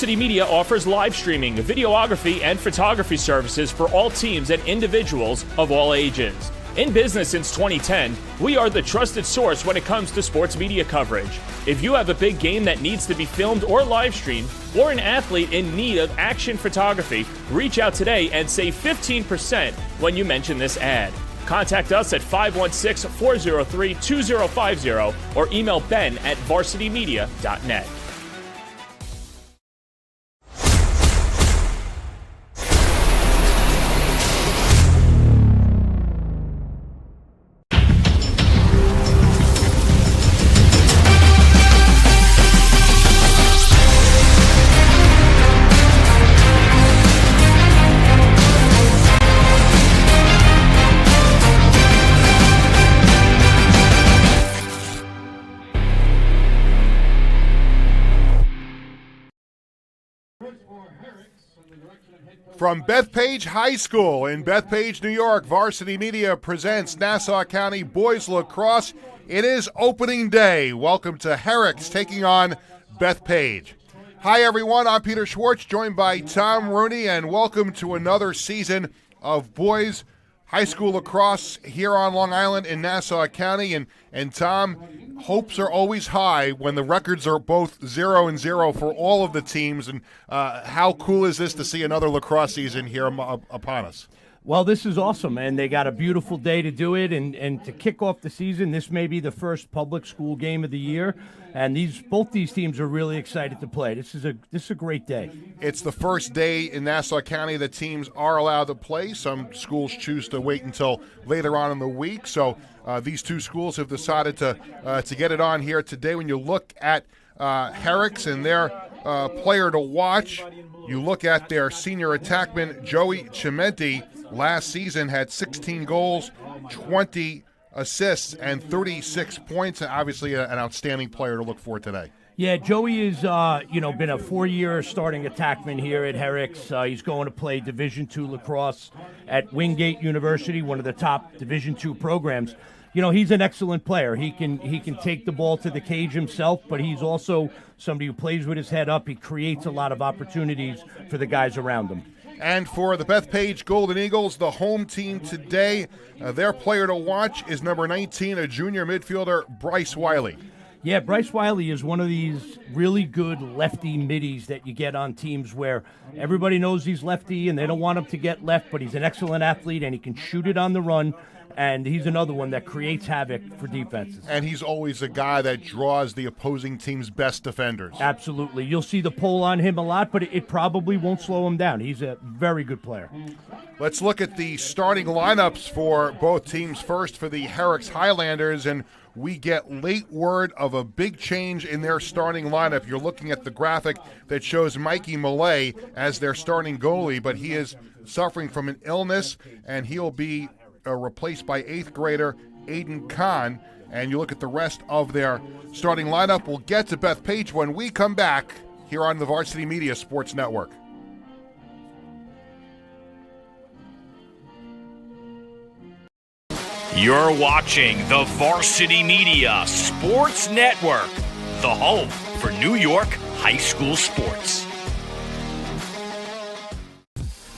Varsity Media offers live streaming, videography, and photography services for all teams and individuals of all ages. In business since 2010, we are the trusted source when it comes to sports media coverage. If you have a big game that needs to be filmed or live streamed, or an athlete in need of action photography, reach out today and save 15% when you mention this ad. Contact us at 516-403-2050 or email ben@varsitymedia.net. From Bethpage High School in Bethpage, New York, Varsity Media presents Nassau County Boys Lacrosse. It is opening day. Welcome to Herricks taking on Bethpage. Hi, everyone. I'm Peter Schwartz, joined by Tom Rooney, and welcome to another season of Boys High School Lacrosse here on Long Island in Nassau County. And Tom, hopes are always high when the records are both 0-0 for all of the teams. And how cool is this to see another lacrosse season here upon us? Well, this is awesome, and they got a beautiful day to do it, and to kick off the season, this may be the first public school game of the year, and both these teams are really excited to play. This is a great day. It's the first day in Nassau County that teams are allowed to play. Some schools choose to wait until later on in the week, so these two schools have decided to get it on here today. When you look at Herricks and their player to watch, you look at their senior attackman, Joey Chimenti. Last season had 16 goals, 20 assists, and 36 points. And obviously an outstanding player to look for today. Yeah, Joey has been a 4-year starting attackman here at Herricks. He's going to play Division II lacrosse at Wingate University, one of the top Division II programs. You know, he's an excellent player. He can take the ball to the cage himself, but he's also somebody who plays with his head up. He creates a lot of opportunities for the guys around him. And for the Bethpage Golden Eagles, the home team today, their player to watch is number 19, a junior midfielder, Bryce Wiley. Yeah, Bryce Wiley is one of these really good lefty middies that you get on teams where everybody knows he's lefty and they don't want him to get left, but he's an excellent athlete and he can shoot it on the run. And he's another one that creates havoc for defenses. And he's always a guy that draws the opposing team's best defenders. Absolutely. You'll see the pull on him a lot, but it probably won't slow him down. He's a very good player. Let's look at the starting lineups for both teams. First for the Herricks Highlanders, and we get late word of a big change in their starting lineup. You're looking at the graphic that shows Mikey Millay as their starting goalie, but he is suffering from an illness, and he'll be replaced by 8th grader Aiden Kahn. And you look at the rest of their starting lineup. We'll get to Bethpage when we come back here on the Varsity Media Sports Network. You're watching the Varsity Media Sports Network, the home for New York high school sports.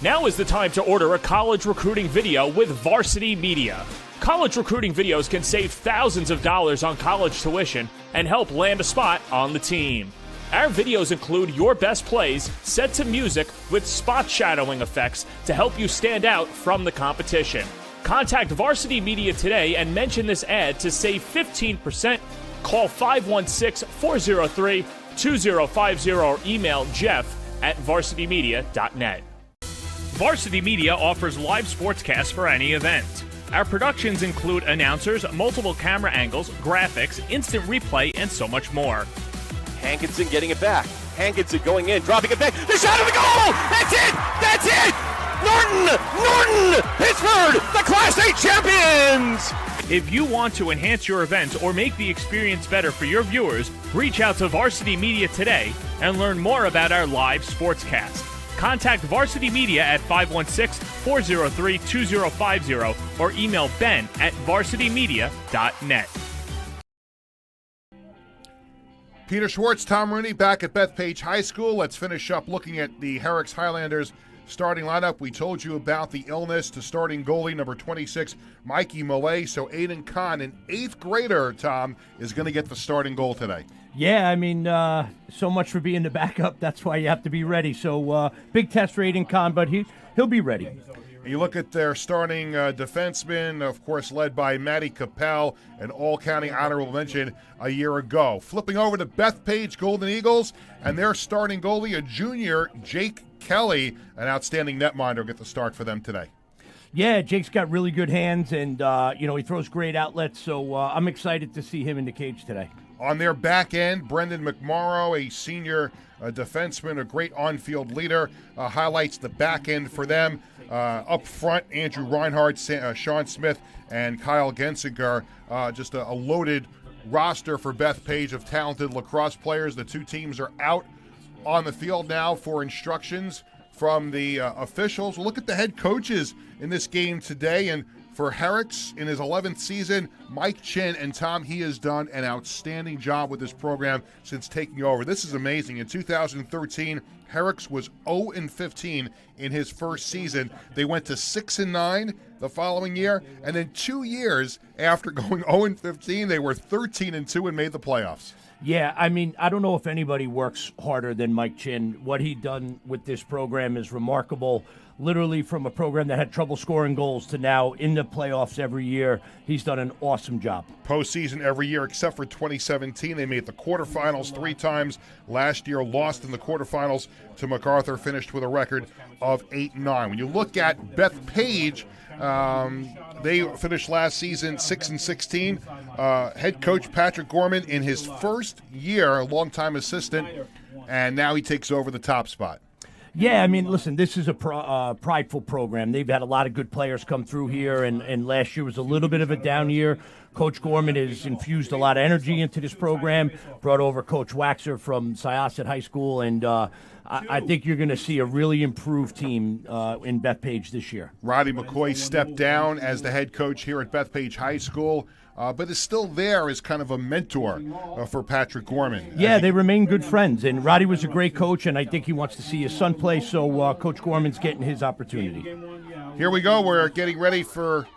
Now is the time to order a college recruiting video with Varsity Media. College recruiting videos can save thousands of dollars on college tuition and help land a spot on the team. Our videos include your best plays set to music with spot shadowing effects to help you stand out from the competition. Contact Varsity Media today and mention this ad to save 15%. Call 516-403-2050 or email jeff@varsitymedia.net. Varsity Media offers live sportscasts for any event. Our productions include announcers, multiple camera angles, graphics, instant replay, and so much more. Hankinson getting it back. Hankinson going in, dropping it back. The shot of the goal! That's it! That's it! Norton! Pittsburgh, the Class A champions! If you want to enhance your event or make the experience better for your viewers, reach out to Varsity Media today and learn more about our live sportscast. Contact Varsity Media at 516-403-2050 or email ben@varsitymedia.net. Peter Schwartz, Tom Rooney back at Bethpage High School. Let's finish up looking at the Herricks Highlanders starting lineup. We told you about the illness to starting goalie number 26, Mikey Millay. So Aiden Kahn, an 8th grader, Tom, is going to get the starting goal today. Yeah, I mean, so much for being the backup. That's why you have to be ready. So big test for Aiden Kahn, but he'll be ready. You look at their starting defensemen, of course, led by Matty Capel, an all-county honorable mention a year ago. Flipping over to Bethpage Golden Eagles, and their starting goalie, a junior, Jake Kelly, an outstanding netminder, get the start for them today. Yeah, Jake's got really good hands, and, he throws great outlets, so I'm excited to see him in the cage today. On their back end, Brendan McMorrow, a senior defenseman, a great on-field leader, highlights the back end for them. Up front, Andrew Reinhardt, Sean Smith, and Kyle Gensinger. Just a loaded roster for Bethpage of talented lacrosse players. The two teams are out on the field now for instructions from the officials. We'll look at the head coaches in this game today. And for Herricks, in his 11th season, Mike Chin, and Tom, he has done an outstanding job with this program since taking over. This is amazing. In 2013, Herricks was 0-15 in his first season. They went to 6-9 the following year, and then 2 years after going 0-15, they were 13-2 and made the playoffs. Yeah, I mean, I don't know if anybody works harder than Mike Chin. What he done with this program is remarkable. Literally from a program that had trouble scoring goals to now in the playoffs every year. He's done an awesome job. Postseason every year except for 2017. They made the quarterfinals 3 times. Last year lost in the quarterfinals to MacArthur, finished with a record of 8-9. When you look at Bethpage, they finished last season 6-16. Head coach Patrick Gorman in his first year, a longtime assistant, and now he takes over the top spot. Yeah, I mean, listen, this is a prideful program. They've had a lot of good players come through here, and last year was a little bit of a down year. Coach Gorman has infused a lot of energy into this program, brought over Coach Waxer from Syosset High School, and I think you're going to see a really improved team in Bethpage this year. Roddy McCoy stepped down as the head coach here at Bethpage High School. But is still there as kind of a mentor for Patrick Gorman. Yeah, they remain good friends, and Roddy was a great coach, and I think he wants to see his son play, so Coach Gorman's getting his opportunity. Here we go. We're getting ready for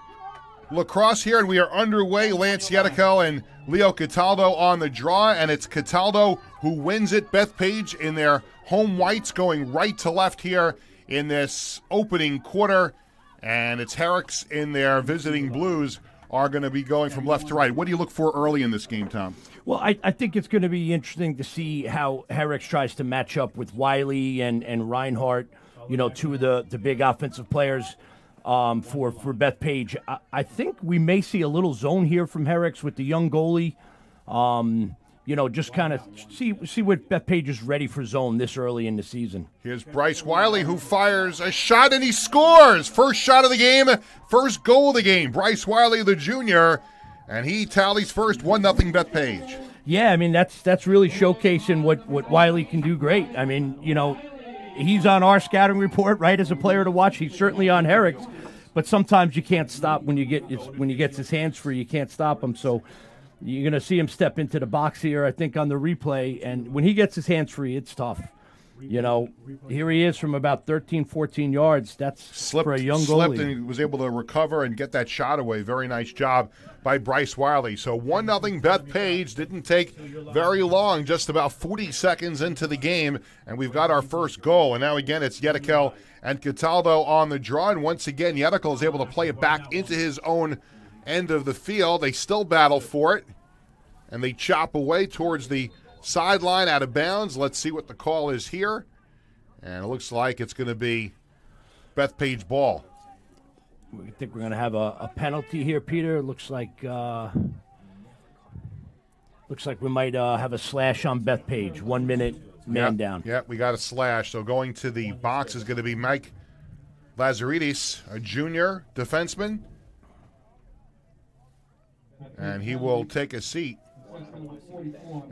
lacrosse here, and we are underway. Lance Yedikel and Leo Cataldo on the draw, and it's Cataldo who wins it. Bethpage in their home whites going right to left here in this opening quarter, and it's Herricks in their visiting blues are going to be going from left to right. What do you look for early in this game, Tom? Well, I think it's going to be interesting to see how Herricks tries to match up with Wiley and Reinhardt, two of the big offensive players for Bethpage. I think we may see a little zone here from Herricks with the young goalie. Just kind of see what Bethpage is ready for zone this early in the season. Here's Bryce Wiley, who fires a shot and he scores. First shot of the game, first goal of the game. Bryce Wiley, the junior, and he tallies first 1-0 Bethpage. Yeah, I mean that's really showcasing what Wiley can do great. I mean, he's on our scouting report, right, as a player to watch. He's certainly on Herricks, but sometimes you can't stop when he gets his hands free. You can't stop him, so. You're going to see him step into the box here, I think, on the replay. And when he gets his hands free, it's tough. Here he is from about 13, 14 yards. That's for a young goalie. Slipped and he was able to recover and get that shot away. Very nice job by Bryce Wiley. So 1-0 Bethpage. Didn't take very long, just about 40 seconds into the game. And we've got our first goal. And now again, it's Yedikel and Cataldo on the draw. And once again, Yedikel is able to play it back into his own end of the field. They still battle for it, and they chop away towards the sideline out of bounds. Let's see what the call is here, and it looks like it's going to be Bethpage ball. We think we're going to have a penalty here, Peter. Looks like we might have a slash on Bethpage. 1 minute, man down. Yeah, we got a slash. So going to the box is going to be Mike Lazaridis, a junior defenseman. And he will take a seat.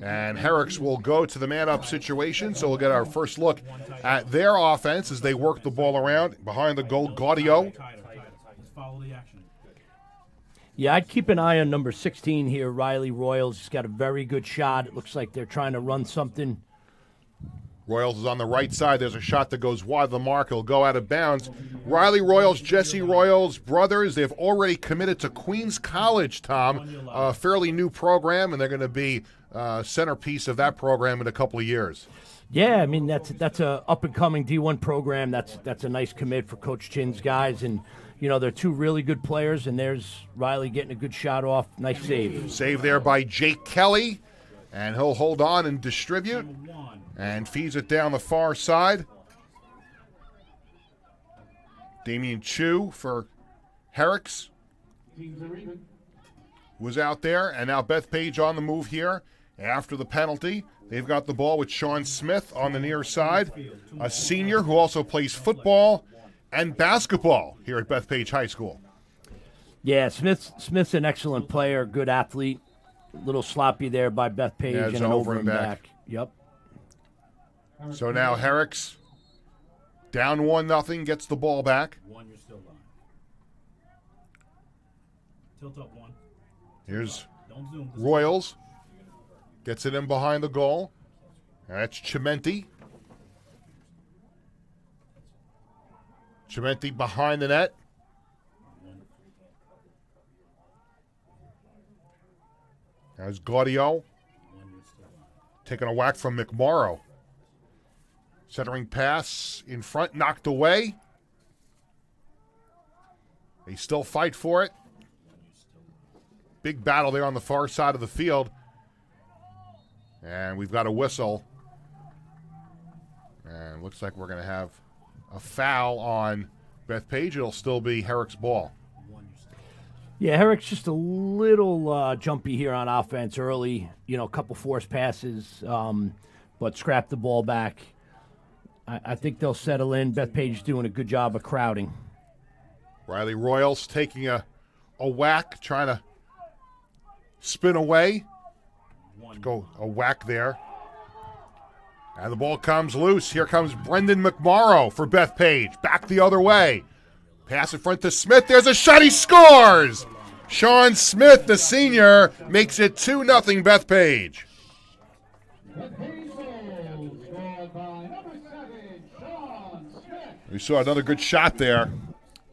And Herricks will go to the man-up situation, so we'll get our first look at their offense as they work the ball around. Behind the goal, Gaudio. Yeah, I'd keep an eye on number 16 here, Riley Royals. He's got a very good shot. It looks like they're trying to run something. Royals is on the right side. There's a shot that goes wide of the mark. It'll go out of bounds. Riley Royals, Jesse Royals, brothers, they've already committed to Queens College, Tom, a fairly new program, and they're going to be centerpiece of that program in a couple of years. Yeah, I mean, that's a up-and-coming D1 program. That's a nice commit for Coach Chin's guys, and they're two really good players, and there's Riley getting a good shot off. Nice save. Save there by Jake Kelly, and he'll hold on and distribute and feeds it down the far side. Damian Chu for Herricks was out there, and now Bethpage on the move here after the penalty. They've got the ball with Sean Smith on the near side, a senior who also plays football and basketball here at Bethpage High School. Yeah, Smith's an excellent player, good athlete. A little sloppy there by Bethpage, Yeah, it's and over and back. Yep. So now Herricks down 1-0, gets the ball back. One, you're still live. Tilt up one. Here's Don't zoom. Royals. Gets it in behind the goal. That's Chimenti. Chimenti behind the net. There's Gaudio. Taking a whack from McMorrow. Centering pass in front, knocked away. They still fight for it. Big battle there on the far side of the field. And we've got a whistle. And looks like we're going to have a foul on Bethpage. It'll still be Herrick's ball. Yeah, Herrick's just a little jumpy here on offense early. A couple forced passes, but scrapped the ball back. I think they'll settle in. Bethpage doing a good job of crowding. Riley Royals taking a whack, trying to spin away. Go a whack there. And the ball comes loose. Here comes Brendan McMorrow for Bethpage. Back the other way. Pass in front to Smith. There's a shot. He scores! Sean Smith, the senior, makes it 2-0 Bethpage. We saw another good shot there.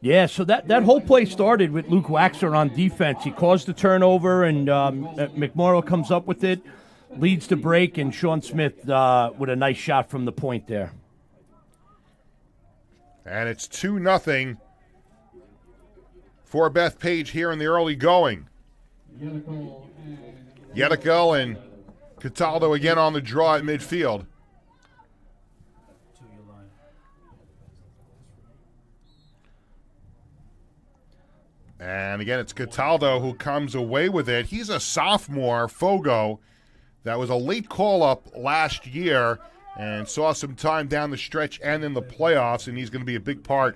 Yeah, so that whole play started with Luke Waxer on defense. He caused the turnover, and McMorrow comes up with it, leads the break, and Sean Smith with a nice shot from the point there. And it's 2-0 for Bethpage here in the early going. Yedikel and Cataldo again on the draw at midfield. And again, it's Cataldo who comes away with it. He's a sophomore, Fogo, that was a late call-up last year and saw some time down the stretch and in the playoffs, and he's going to be a big part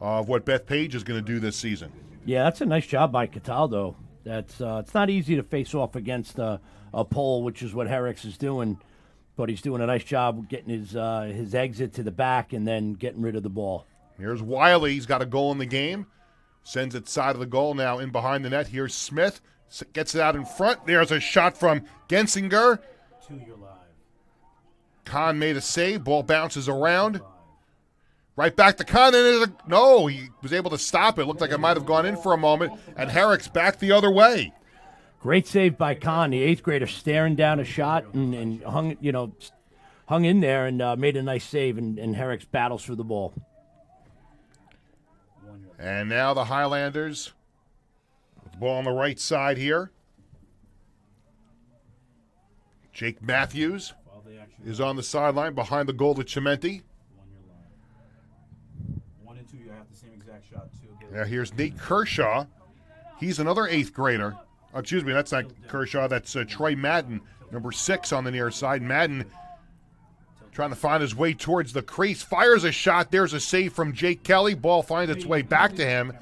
of what Bethpage is going to do this season. Yeah, that's a nice job by Cataldo. It's not easy to face off against a pole, which is what Herricks is doing, but he's doing a nice job getting his exit to the back and then getting rid of the ball. Here's Wiley. He's got a goal in the game. Sends it side of the goal now in behind the net. Here's Smith. Gets it out in front. There's a shot from Gensinger. Kahn made a save. Ball bounces around. Right back to Kahn. No, he was able to stop it. Looked like it might have gone in for a moment. And Herricks back the other way. Great save by Kahn, the eighth grader, staring down a shot and hung in there and made a nice save. And Herricks battles for the ball. And now the Highlanders with the ball on the right side here. Jake Matthews is on the sideline behind the goal to Chimenti. 1 and 2, you have the same exact shot too. Now here's Nate Kershaw. He's another eighth grader. Oh, excuse me, that's not Kershaw. That's Troy Madden, number 6 on the near side. Madden trying to find his way towards the crease. Fires a shot. There's a save from Jake Kelly. Ball finds its way back to him.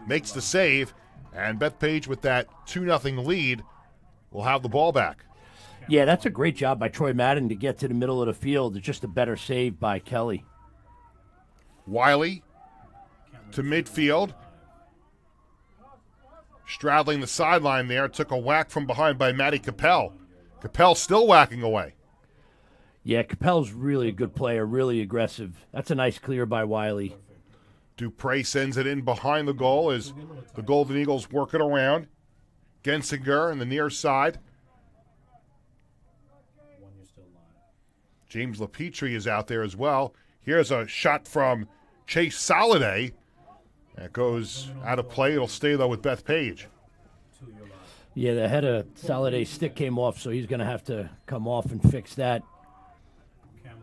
Makes the save. And Bethpage with that 2-0 lead will have the ball back. Yeah, that's a great job by Troy Madden to get to the middle of the field. It's just a better save by Kelly. Wiley to midfield. straddling the sideline there. Took a whack from behind by Matty Capel. Capel still whacking away. Yeah, Capel's really a good player, really aggressive. That's a nice clear by Wiley. Dupre sends it in behind the goal as the Golden Eagles work it around. Gensinger on the near side. James LaPetrie is out there as well. Here's a shot from Chase Soliday. That goes out of play. It'll stay, though, with Bethpage. Yeah, the head of Soliday's stick came off, so he's going to have to come off and fix that.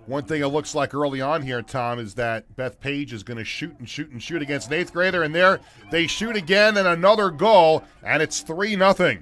One thing it looks like early on here, Tom, is that Bethpage is going to shoot and shoot and shoot against an 8th grader, and there they shoot again and another goal, and it's 3-0.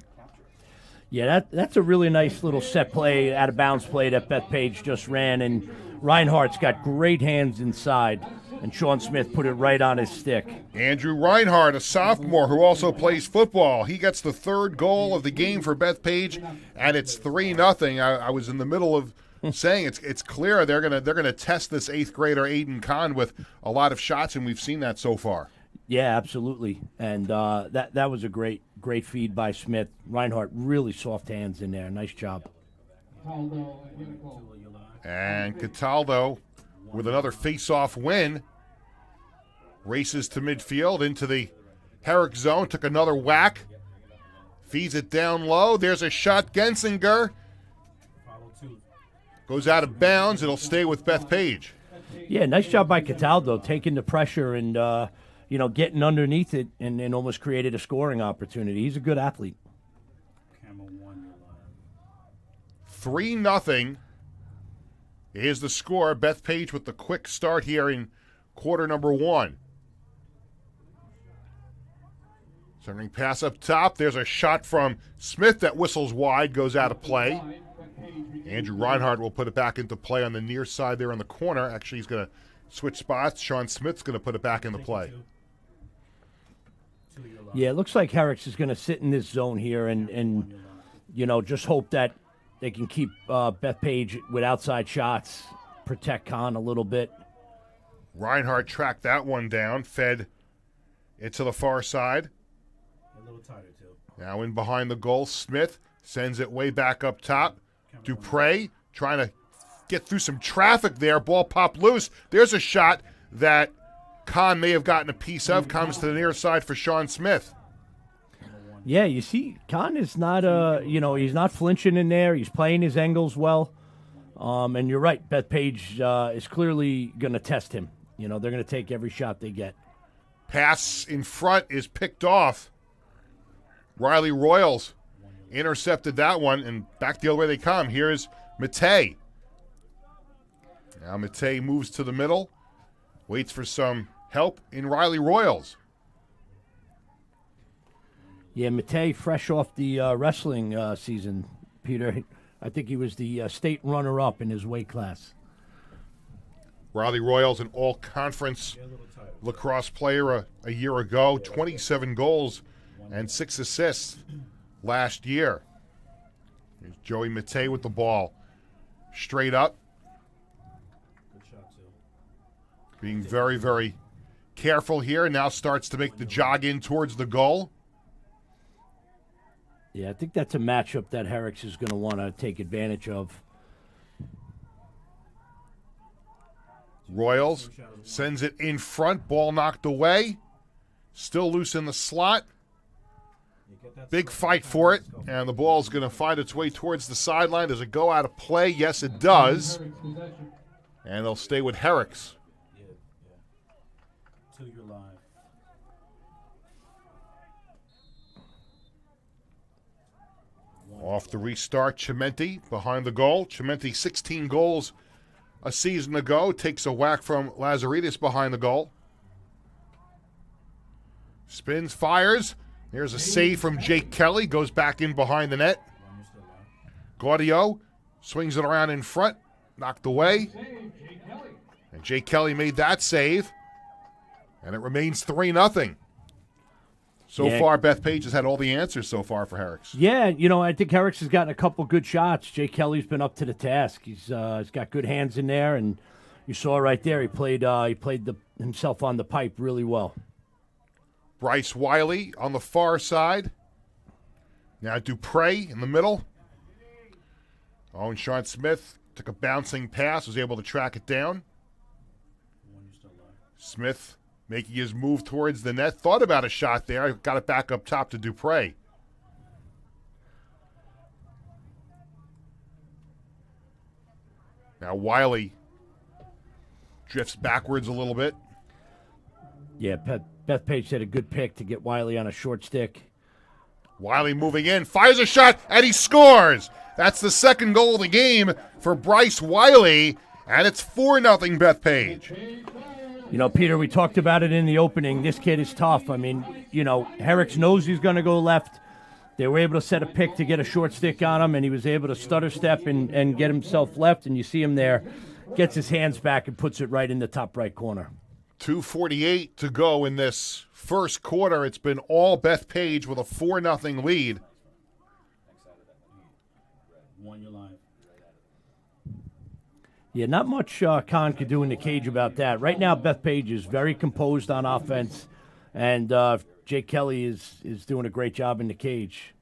Yeah, that's a really nice little set play, out-of-bounds play that Bethpage just ran, and Reinhardt's got great hands inside, and Sean Smith put it right on his stick. Andrew Reinhardt, a sophomore who also plays football. He gets the 3rd goal of the game for Bethpage, and it's 3-0. I was in the middle of saying it's clear they're gonna test this 8th grader Aiden Kahn with a lot of shots, and we've seen that so far. Yeah, absolutely, and that was a great feed by Smith. Reinhardt, really soft hands in there. Nice job. And Cataldo with another face-off win races to midfield into the Herricks zone. Took another whack, feeds it down low. There's a shot. Gensinger goes out of bounds. It'll stay with Bethpage. Yeah, nice job by Cataldo, taking the pressure and getting underneath it and almost created a scoring opportunity. He's a good athlete. 3-0 is the score. Bethpage with the quick start here in quarter number 1. Sending pass up top. There's a shot from Smith that whistles wide, goes out of play. Andrew Reinhardt will put it back into play on the near side there in the corner. Actually, he's going to switch spots. Sean Smith's going to put it back into play. Yeah, it looks like Herricks is going to sit in this zone here and just hope that they can keep Bethpage with outside shots, protect Kahn a little bit. Reinhardt tracked that one down, fed it to the far side. A little tighter, too. Now in behind the goal, Smith sends it way back up top. Dupre trying to get through some traffic there. Ball popped loose. There's a shot that Kahn may have gotten a piece of. Comes to the near side for Sean Smith. Yeah, you see, Kahn is not, he's not flinching in there. He's playing his angles well. And you're right, Bethpage is clearly going to test him. They're going to take every shot they get. Pass in front is picked off. Riley Royals intercepted that one, and back the other way they come. Here's Matei. Now Matei moves to the middle, waits for some help in Riley Royals. Yeah, Matei, fresh off the wrestling season, Peter. I think he was the state runner-up in his weight class. Riley Royals, an all-conference lacrosse player a year ago, 27 goals and 6 assists last year. Here's Joey Matei with the ball. Straight up. Being very, very careful here. Now starts to make the jog in towards the goal. Yeah, I think that's a matchup that Herricks is going to want to take advantage of. Royals sends it in front. Ball knocked away. Still loose in the slot. Big fight for it. And the ball's going to find its way towards the sideline. Does it go out of play? Yes, it does. And they'll stay with Herricks. Till you're live. Off the restart, Chimenti behind the goal. Chimenti, 16 goals a season ago. Takes a whack from Lazaridis behind the goal. Spins, fires. There's a save from Jake Kelly. Goes back in behind the net. Gaudio swings it around in front. Knocked away. And Jake Kelly made that save. And it remains 3-0. So far, Bethpage has had all the answers so far for Herricks. Yeah, I think Herricks has gotten a couple good shots. Jake Kelly's been up to the task. He's got good hands in there, and you saw right there he played himself on the pipe really well. Bryce Wiley on the far side. Now Dupre in the middle. Oh, and Sean Smith took a bouncing pass, was able to track it down. Smith making his move towards the net. Thought about a shot there. Got it back up top to Dupre. Now Wiley drifts backwards a little bit. Yeah, Bethpage had a good pick to get Wiley on a short stick. Wiley moving in, fires a shot, and he scores. That's the second goal of the game for Bryce Wiley, and it's 4-0 Bethpage. You know, Peter, we talked about it in the opening. This kid is tough. I mean, you know, Herricks knows he's going to go left. They were able to set a pick to get a short stick on him, and he was able to stutter step and get himself left, and you see him there, gets his hands back and puts it right in the top right corner. 2:48 to go in this first quarter. It's been all Bethpage with a 4-0 lead. Your line. Yeah, not much Khan could do in the cage about that. Right now, Bethpage is very composed on offense, and Jake Kelly is doing a great job in the cage.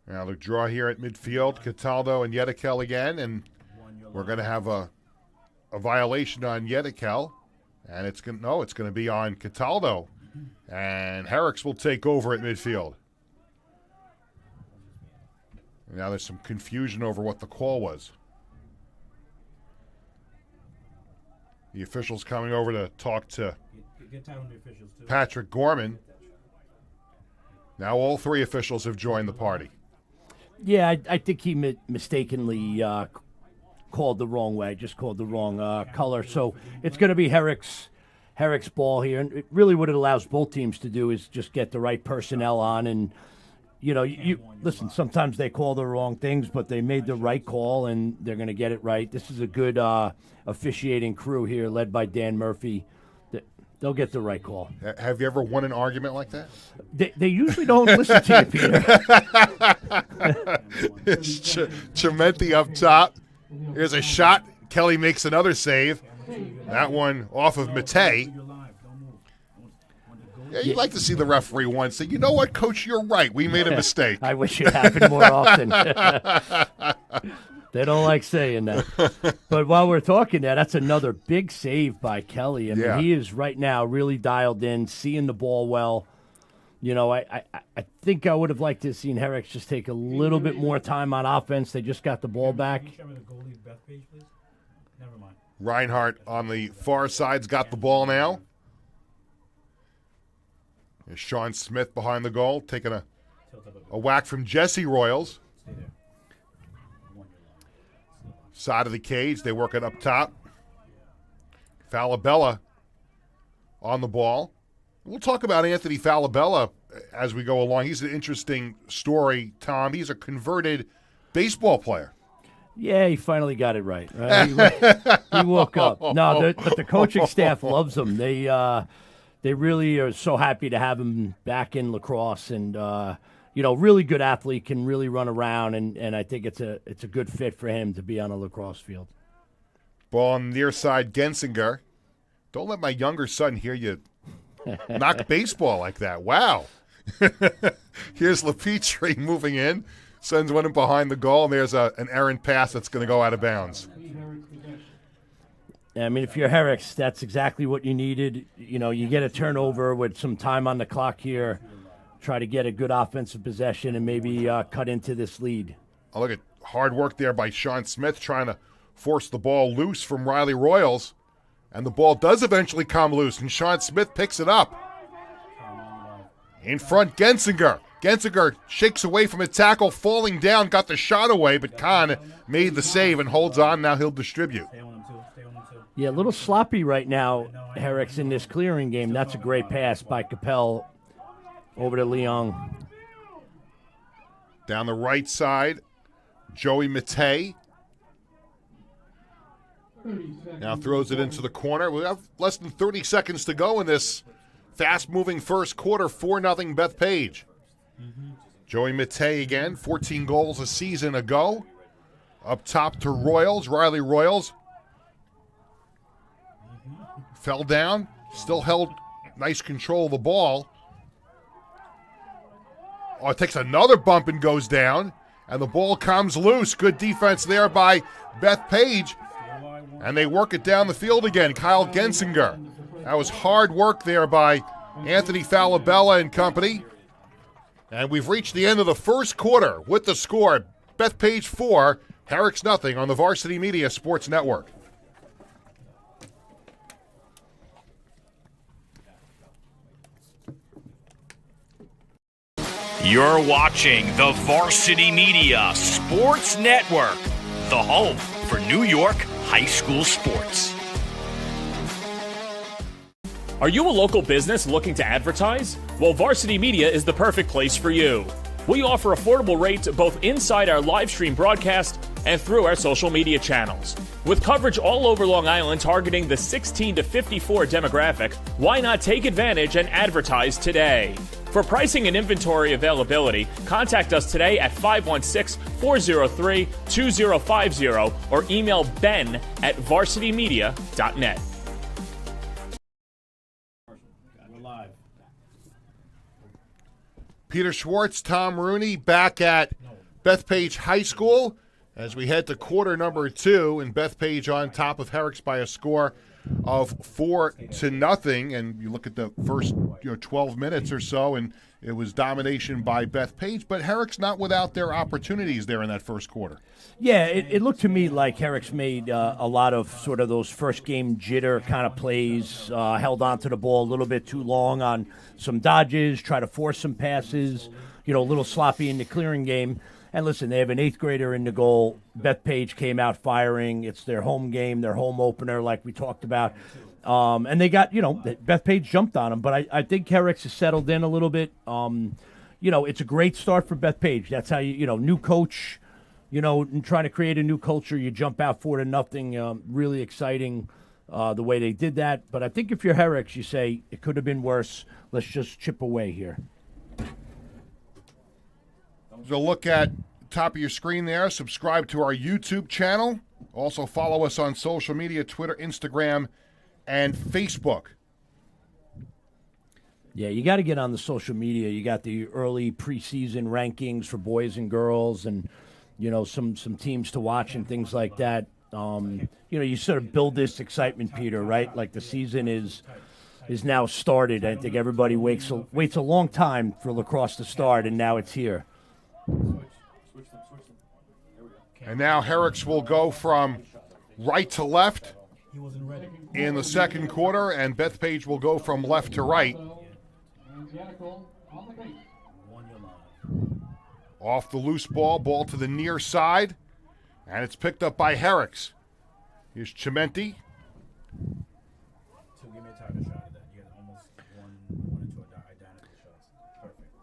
Now the draw here at midfield, Cataldo and Yedikel again, and we're going to have a violation on Yedikel, and it's going to be on Cataldo, and Herricks will take over at midfield. Now there's some confusion over what the call was. The officials coming over to talk to Patrick Gorman. Now all three officials have joined the party. Yeah, I think he mistakenly called the wrong way, just called the wrong color. So it's going to be Herricks' ball here. And really what it allows both teams to do is just get the right personnel on. And, you know, you listen, sometimes they call the wrong things, but they made the right call, and they're going to get it right. This is a good officiating crew here led by Dan Murphy. They'll get the right call. Have you ever won an argument like that? They usually don't listen to you, Peter. It's Chimenti up top. Here's a shot. Kelly makes another save. That one off of Matei. Yeah, you'd like to see the referee once say, you know what, Coach, you're right. We made a mistake. I wish it happened more often. They don't like saying that. But while we're talking that's another big save by Kelly. I mean, he is right now really dialed in, seeing the ball well. You know, I think I would have liked to have seen Herricks just take a little bit more time on offense. They just got the ball back. Reinhardt on the far side's got the ball now. There's Sean Smith behind the goal, taking a whack from Jesse Royals. Side of the cage, they work it up top. Falabella on the ball. We'll talk about Anthony Falabella as we go along. He's an interesting story, Tom. He's a converted baseball player. Yeah, he finally got it right. He woke up. No, but the coaching staff loves him. They really are so happy to have him back in lacrosse, and you know, really good athlete, can really run around, and I think it's a good fit for him to be on a lacrosse field. Ball on the near side, Gensinger. Don't let my younger son hear you knock baseball like that. Wow. Here's LaPetrie moving in. Sends one in behind the goal, and there's an errant pass that's going to go out of bounds. I mean, if you're Herricks, that's exactly what you needed. You know, you get a turnover with some time on the clock here. Try to get a good offensive possession and maybe cut into this lead. Oh, look at hard work there by Sean Smith trying to force the ball loose from Riley Royals. And the ball does eventually come loose, and Sean Smith picks it up. In front, Gensinger. Gensinger shakes away from a tackle, falling down, got the shot away, but Kahn made the save and holds on. Now he'll distribute. Yeah, a little sloppy right now, Herricks, in this clearing game. That's a great pass by Capel over to Leong. Down the right side, Joey Matei. Now throws it into the corner. We have less than 30 seconds to go in this fast-moving first quarter. 4-0 Bethpage. Joey Matei again, 14 goals a season ago. Up top to Royals, Riley Royals. Fell down, still held nice control of the ball. Oh, it takes another bump and goes down. And the ball comes loose. Good defense there by Bethpage. And they work it down the field again. Kyle Gensinger. That was hard work there by Anthony Falabella and company. And we've reached the end of the first quarter with the score. Bethpage 4, Herricks nothing on the Varsity Media Sports Network. You're watching the Varsity Media Sports Network, the home for New York high school sports. Are you a local business looking to advertise? Well, Varsity Media is the perfect place for you. We offer affordable rates both inside our live stream broadcast and through our social media channels. With coverage all over Long Island targeting the 16 to 54 demographic, why not take advantage and advertise today? For pricing and inventory availability, contact us today at 516-403-2050 or email ben@varsitymedia.net. We're live. Peter Schwartz, Tom Rooney back at Bethpage High School as we head to quarter number 2, and Bethpage on top of Herricks by a score of 4-0. And you look at the first 12 minutes or so, and it was domination by Bethpage, but Herricks not without their opportunities there in that first quarter. Yeah, it looked to me like Herricks made a lot of sort of those first game jitter kind of plays, held onto the ball a little bit too long on some dodges, try to force some passes, a little sloppy in the clearing game. And listen, they have an 8th grader in the goal. Bethpage came out firing. It's their home game, their home opener, like we talked about. And they got, Bethpage jumped on them. But I think Herricks has settled in a little bit. It's a great start for Bethpage. That's how new coach, and trying to create a new culture. You jump out 4-0. Really exciting the way they did that. But I think if you're Herricks, you say it could have been worse. Let's just chip away here. So look at top of your screen there. Subscribe to our YouTube channel. Also follow us on social media, Twitter, Instagram, and Facebook. Yeah, you got to get on the social media. You got the early preseason rankings for boys and girls and, some teams to watch and things like that. You sort of build this excitement, Peter, right? Like the season is now started. I think everybody waits a long time for lacrosse to start, and now it's here. And now Herricks will go from right to left in the second quarter, and Bethpage will go from left to right. Off the loose ball to the near side, and it's picked up by Herricks. Here's Chimenti.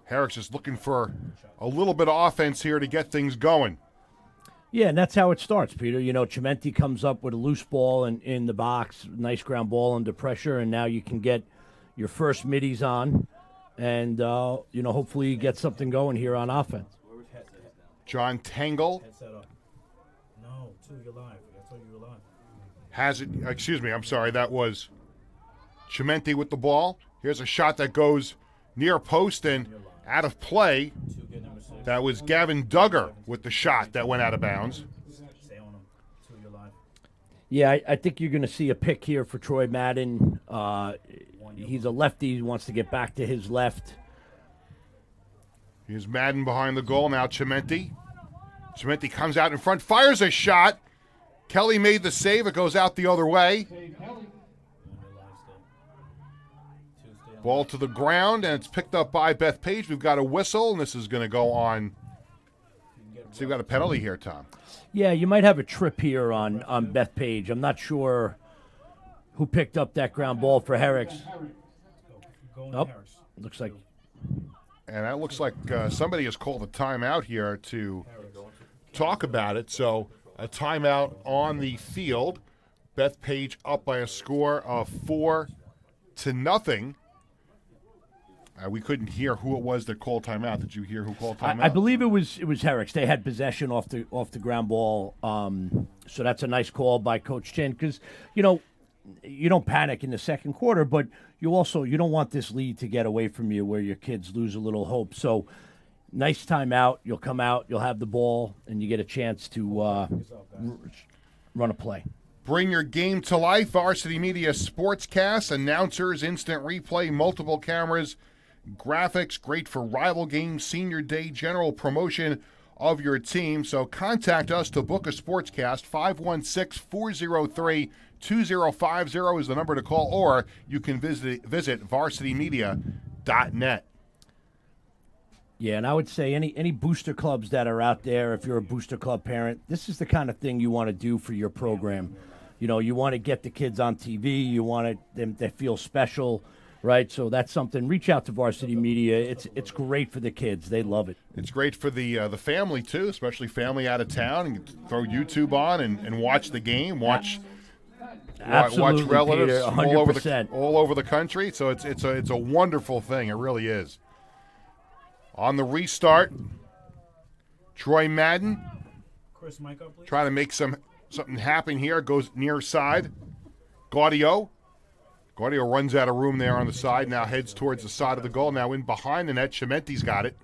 Herricks is looking for a little bit of offense here to get things going. Yeah, and that's how it starts, Peter. Chimenti comes up with a loose ball in the box, nice ground ball under pressure, and now you can get your first middies on and, hopefully you get something going here on offense. John Tangle No, you're live. I told you were live. has it. Excuse me, I'm sorry. That was Chimenti with the ball. Here's a shot that goes near post and out of play. That was Gavin Duggar with the shot that went out of bounds. Yeah, I think you're going to see a pick here for Troy Madden. He's a lefty. He wants to get back to his left. Here's Madden behind the goal. Now Chimenti. Chimenti comes out in front, fires a shot. Kelly made the save. It goes out the other way. Ball to the ground, and it's picked up by Bethpage. We've got a whistle, and this is going to go on. So you've got a penalty here, Tom. Yeah, you might have a trip here on Bethpage. I'm not sure who picked up that ground ball for Herricks. Oh, looks like. And that looks like somebody has called a timeout here to talk about it. So a timeout on the field. Bethpage up by a score of 4-0. We couldn't hear who it was that called timeout. Did you hear who called timeout? I believe it was Herricks. They had possession off the ground ball. So that's a nice call by Coach Chin because, you don't panic in the second quarter, but you don't want this lead to get away from you where your kids lose a little hope. So nice timeout. You'll come out, you'll have the ball, and you get a chance to run a play. Bring your game to life. Varsity Media Sportscast, announcers, instant replay, multiple cameras, graphics, great for rival games, senior day, general promotion of your team. So contact us to book a sportscast. 516-403-2050 is the number to call, or you can visit varsitymedia.net. Yeah, and I would say any booster clubs that are out there, if you're a booster club parent, this is the kind of thing you want to do for your program. You know, you want to get the kids on TV. You want them to feel special, right? So that's something. Reach out to Varsity Media. It's great for the kids. They love it. It's great for the family, too, especially family out of town. And throw YouTube on and watch the game, watch Absolutely, relatives Peter, all over the country. So it's a wonderful thing. It really is. On the restart, Troy Madden Chris, mic up, please. trying to make something happen here. Goes near side. Gaudio runs out of room there on the side. Now heads towards the side of the goal. Now in behind the net. Chimenti's got it.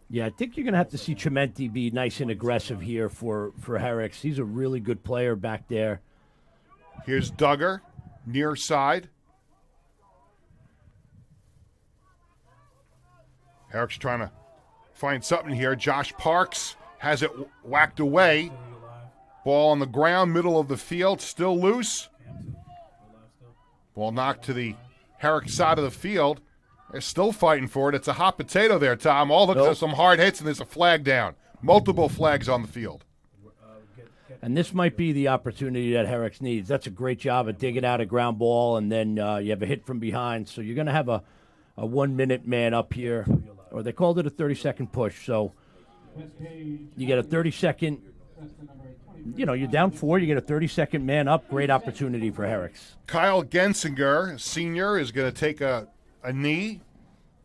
Yeah, I think you're going to have to see Chimenti be nice and aggressive here for Herricks. He's a really good player back there. Here's Duggar, near side. Herricks trying to find something here. Josh Parks has it whacked away. Ball on the ground, middle of the field, still loose. Ball knocked to the Herricks side of the field. They're still fighting for it. It's a hot potato there, Tom. There's some hard hits, and there's a flag down. Multiple flags on the field. And this might be the opportunity that Herricks needs. That's a great job of digging out a ground ball, and then you have a hit from behind. So you're going to have a 1-minute man up here, or they called it a 30-second push. So you get a 30-second, you're down 4, you get a 30-second man up. Great opportunity for Herricks. Kyle Gensinger, senior, is going to take a knee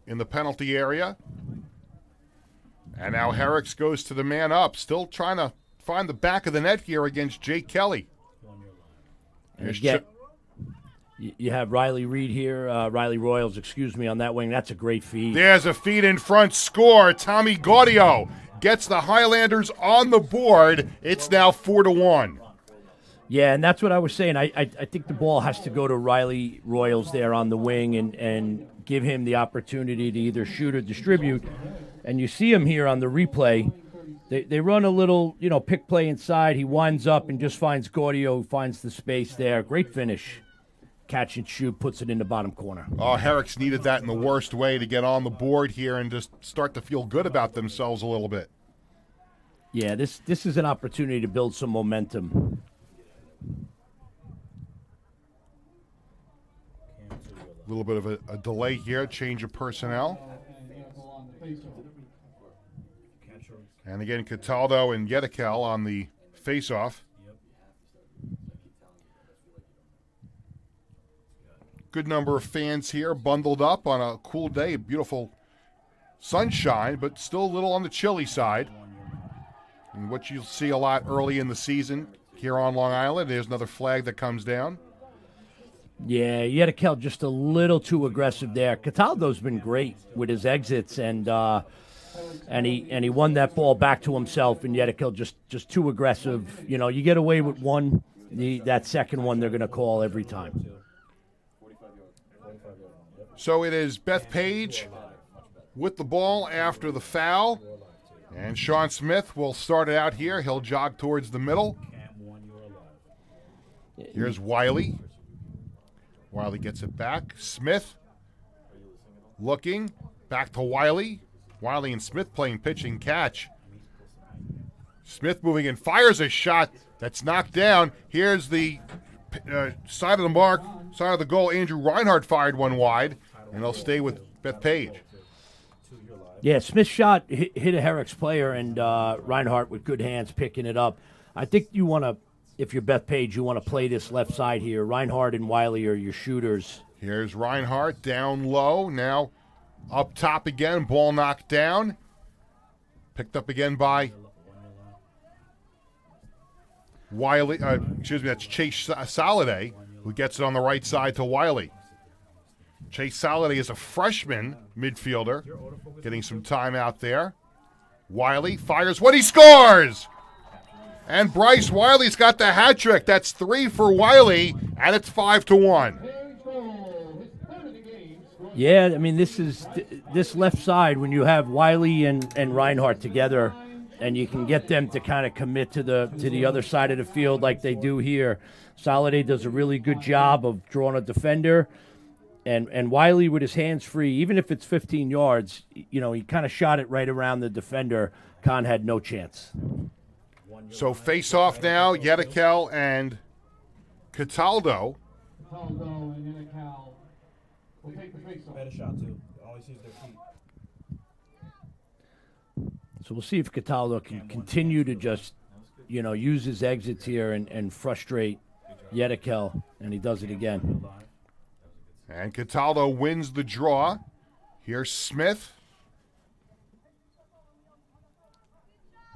in the penalty area. And now Herricks goes to the man up, still trying to find the back of the net here against Jake Kelly. You have Riley Reed here, Riley Royals, on that wing. That's a great feed. There's a feed in front, score. Tommy Gaudio gets the Highlanders on the board. It's now 4-1. Yeah, and that's what I was saying. I think the ball has to go to Riley Royals there on the wing and give him the opportunity to either shoot or distribute. And you see him here on the replay. They run a little, pick play inside. He winds up and just finds Gaudio, who finds the space there. Great finish. Catch and shoot, puts it in the bottom corner. Oh, Herricks needed that in the worst way to get on the board here and just start to feel good about themselves a little bit. Yeah, this is an opportunity to build some momentum. A little bit of a delay here, change of personnel. And again, Cataldo and Yedekel on the face-off. Good number of fans here, bundled up on a cool day, beautiful sunshine, but still a little on the chilly side. And what you'll see a lot early in the season here on Long Island, there's another flag that comes down. Yeah, Yedekel just a little too aggressive there. Cataldo's been great with his exits, and he won that ball back to himself, and Yedekel just too aggressive. You get away with one, that second one they're going to call every time. So it is Bethpage with the ball after the foul. And Sean Smith will start it out here. He'll jog towards the middle. Here's Wiley. Wiley gets it back. Smith looking. Back to Wiley. Wiley and Smith playing pitch and catch. Smith moving in. Fires a shot that's knocked down. Here's the side of the mark, side of the goal. Andrew Reinhardt fired one wide. And they'll stay with Bethpage. Yeah, Smith's shot hit a Herricks player, and Reinhardt with good hands picking it up. I think you want to, if you're Bethpage, you want to play this left side here. Reinhardt and Wiley are your shooters. Here's Reinhardt down low. Now up top again. Ball knocked down. Picked up again by Wiley. That's Chase Soliday, who gets it on the right side to Wiley. Chase Soliday is a freshman midfielder, getting some time out there. Wiley fires what he scores! And Bryce Wiley's got the hat trick. That's 3 for Wiley, and it's 5-1. Yeah, I mean, this left side, when you have Wiley and Reinhardt together, and you can get them to kind of commit to the other side of the field like they do here. Soliday does a really good job of drawing a defender, and Wiley with his hands free, even if it's 15 yards, you know, he kind of shot it right around the defender. Khan had no chance. So face off now, Yedikel and Cataldo. Better shot, too. Always sees their feet. So we'll see if Cataldo can continue to just, you know, use his exits here and frustrate Yedikel, and he does it again. And Cataldo wins the draw. Here's Smith.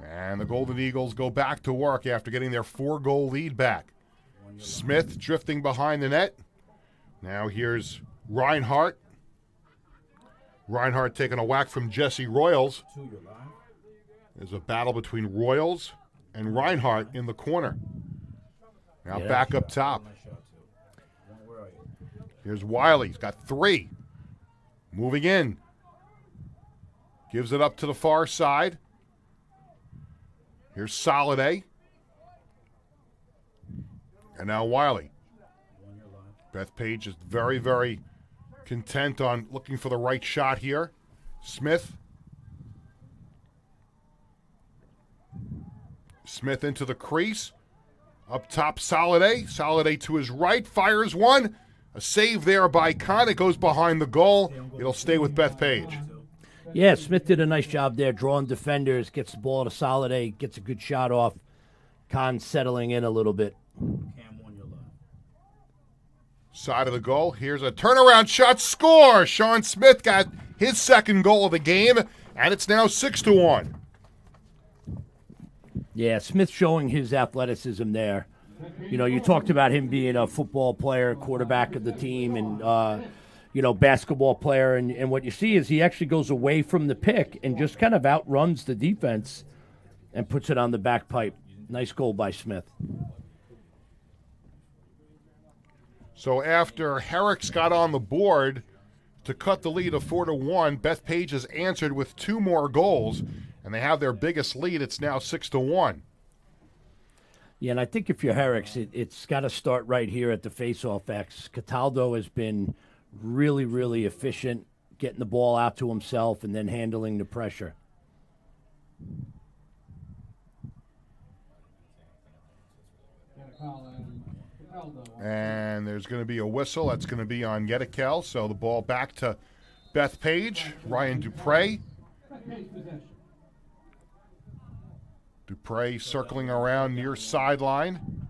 And the Golden Eagles go back to work after getting their 4-goal lead back. Smith drifting behind the net. Now here's Reinhardt. Reinhardt taking a whack from Jesse Royals. There's a battle between Royals and Reinhardt in the corner. Now back up top. Here's Wiley. He's got 3. Moving in. Gives it up to the far side. Here's Soliday. And now Wiley. Bethpage is very, very content on looking for the right shot here. Smith. Smith into the crease. Up top, Soliday. Soliday to his right. Fires one. A save there by Khan. It goes behind the goal. It'll stay with Bethpage. Yeah, Smith did a nice job there, drawing defenders, gets the ball to Soliday, gets a good shot off. Khan settling in a little bit. Side of the goal. Here's a turnaround shot. Score! Sean Smith got his 2nd goal of the game, and it's now 6-1. Yeah, Smith showing his athleticism there. You know, you talked about him being a football player, quarterback of the team, and, you know, basketball player. And what you see is he actually goes away from the pick and just kind of outruns the defense and puts it on the back pipe. Nice goal by Smith. So after Herricks got on the board to cut the lead of 4-1, Bethpage has answered with 2 more goals, and they have their biggest lead. It's now 6-1. Yeah, and I think if you're Herricks, it's got to start right here at the face-off X. Cataldo has been really, really efficient, getting the ball out to himself and then handling the pressure. And there's going to be a whistle. That's going to be on Yedikel. So the ball back to Bethpage. Ryan Dupre. Dupre circling around near sideline.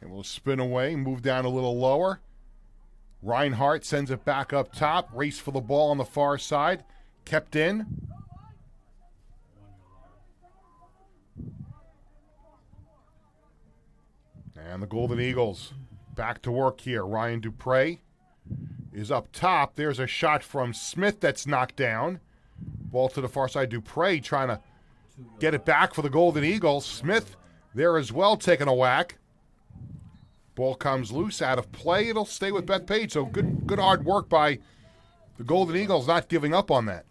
And will spin away, move down a little lower. Reinhardt sends it back up top. Race for the ball on the far side. Kept in. And the Golden Eagles back to work here. Ryan Dupre is up top. There's a shot from Smith that's knocked down. Ball to the far side. Dupre trying to get it back for the Golden Eagles. Smith there as well, taking a whack. Ball comes loose, out of play. It'll stay with Bethpage. So good hard work by the Golden Eagles, not giving up on that.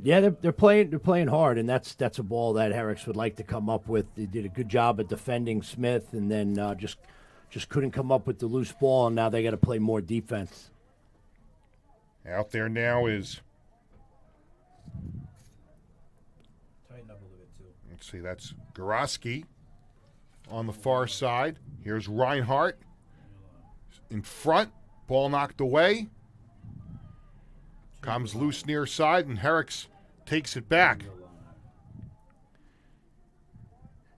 Yeah, they're playing hard, and that's a ball that Herricks would like to come up with. They did a good job at defending Smith, and then just couldn't come up with the loose ball, and now they got to play more defense. Out there now is. Tighten up a little bit too. Let's see, that's Goroski on the far side. Here's Reinhardt in front. Ball knocked away. Comes loose near side, and Herricks takes it back.